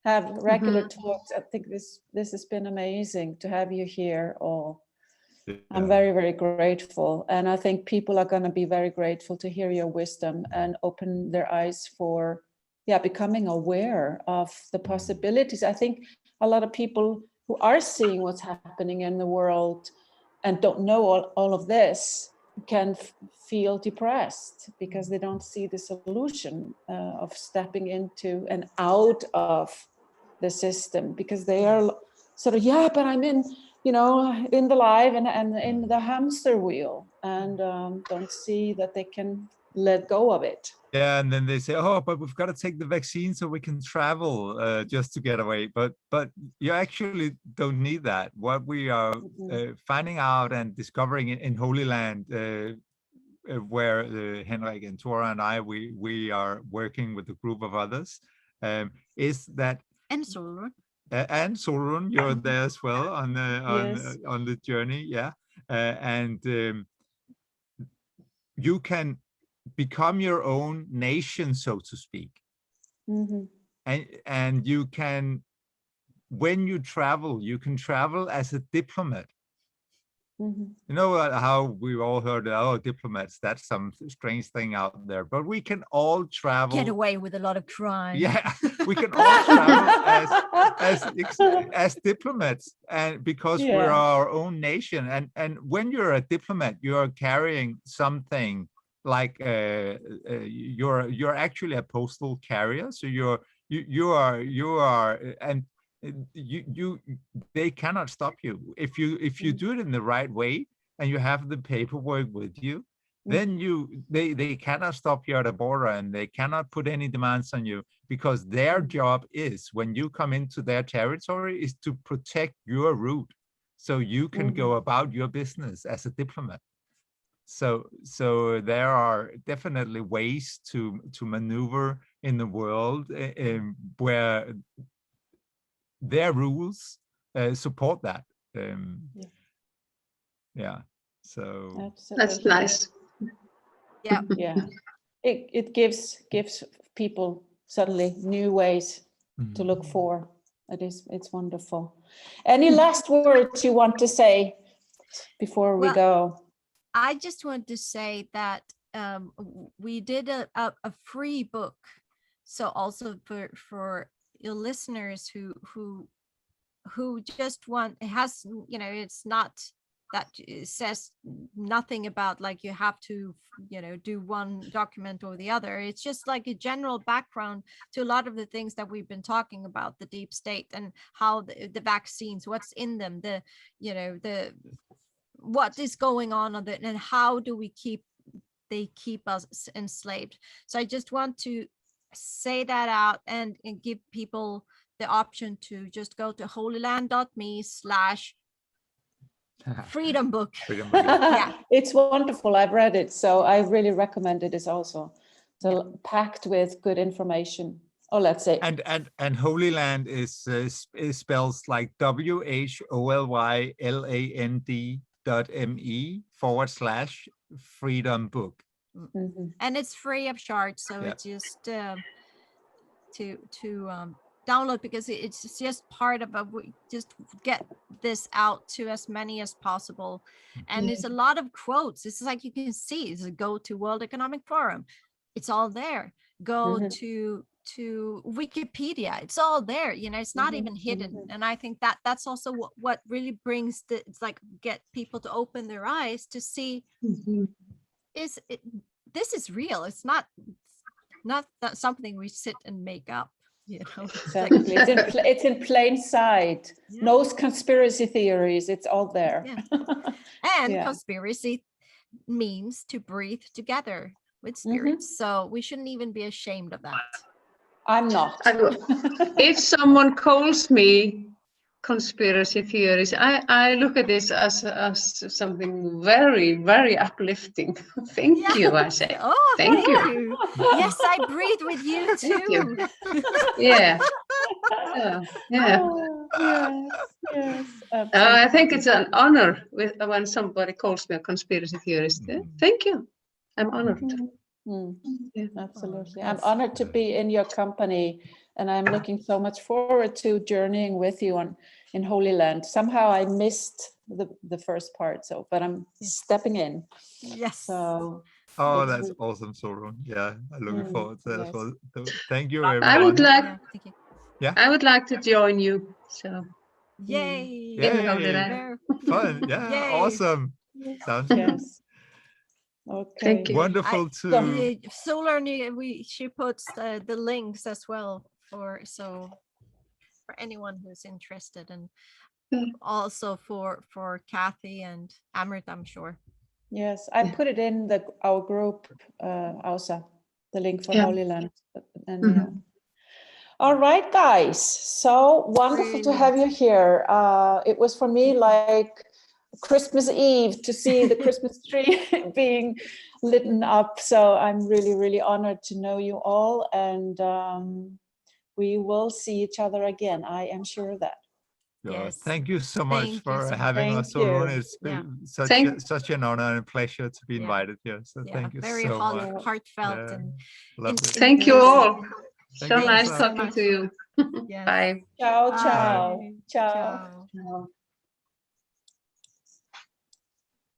have regular talks. I think this has been amazing to have you here all. I'm very, very grateful. And I think people are going to be very grateful to hear your wisdom and open their eyes for, becoming aware of the possibilities. I think a lot of people who are seeing what's happening in the world and don't know all of this can feel depressed because they don't see the solution of stepping into and out of the system, because they are sort of, yeah, but I'm in, you know, in the life and in the hamster wheel, and don't see that they can let go of it. Yeah, and then they say, oh, but we've got to take the vaccine so we can travel just to get away. But you actually don't need that. What we are finding out and discovering in Holy Land, where Henrik and Tora and I, we are working with a group of others, is that, And Solrun. and Solrun, you're there as well on Yes. on the journey, yeah, and you can become your own nation, so to speak. And you can, when you travel, you can travel as a diplomat. You know how we've all heard, oh, diplomats, that's some strange thing out there, but we can all travel. Get away with a lot of crime. Yeah, we can all travel as diplomats, and because we're our own nation. And when you're a diplomat, you're carrying something like you're actually a postal carrier. So you are and they cannot stop you if you do it in the right way and you have the paperwork with you. Then they cannot stop you at a border, and they cannot put any demands on you, because their job is, when you come into their territory, is to protect your route so you can go about your business as a diplomat. So there are definitely ways to maneuver in the world where their rules support that. Yeah. So absolutely. That's nice. Yeah. Yeah. It gives people suddenly new ways to look for. It's wonderful. Any last words you want to say before we go? I just want to say that we did a free book. So also for your listeners who just want, it has, you know, it's not that it says nothing about like you have to, you know, do one document or the other. It's just like a general background to a lot of the things that we've been talking about, the deep state and how the vaccines, what's in them, the, you know, the what is going on it, and how do we keep us enslaved. So I just want to say that out and give people the option to just go to holyland.me/freedom book. Yeah, it's wonderful. I've read it, so I really recommend it. It's also packed with good information. Oh, let's say. And Holy Land is spells like WHOLYLAND.me/freedom book. And it's free of charge, so it's just to download, because it's just part of we just get this out to as many as possible. And it's a lot of quotes. It's like, you can see, it's a go to World Economic Forum, it's all there. Go to Wikipedia, it's all there, you know, it's not even hidden. And I think that that's also what really brings it's like get people to open their eyes to see this is real. It's not something we sit and make up, you know. Exactly. It's in plain sight. No conspiracy theories, it's all there. And conspiracy means to breathe together with spirits. So we shouldn't even be ashamed of that. I'm not. If someone calls me conspiracy theories, I look at this as something very, very uplifting. Thank you, I say. Oh, thank you. Yes, I breathe with you too. Thank you. Yeah. Yeah. Yes. I think it's an honor when somebody calls me a conspiracy theorist. Thank you. I'm honored. Absolutely. I'm honored to be in your company, and I'm looking so much forward to journeying with you in Holy Land. Somehow I missed the first part, but I'm stepping in. Yes. So that's awesome, Solrun. Yeah, I'm looking forward to that as well. So, thank you, everyone. I would like thank you. I would like to join you. So Yay! Didn't know that. Very- Fun. Yeah. Yay. Awesome. Sounds Yes. Okay. Thank you. wonderful to. Solar, she puts the links as well for anyone who's interested, and Mm. also for Kathy and Amrit, I'm sure. Yes, I put it in our group, Ausa, the link for Yeah. Holy Land. And Mhm. yeah. All right, guys. So wonderful to have you here. It was for me like Christmas Eve to see the Christmas tree being lit up. So I'm really, really honored to know you all. And we will see each other again. I am sure of that. Yes. Thank you so much Thank you for so much. having Thank us, Solon. you. It's been Thank- such an honor and a pleasure to be Yeah. invited here. So Yeah, thank you very so much. heartfelt Yeah. and Love it. Thank you all. Thank So you nice so talking much. to you. Yes. Bye. Ciao, Bye. ciao. Ciao. Ciao. Ciao.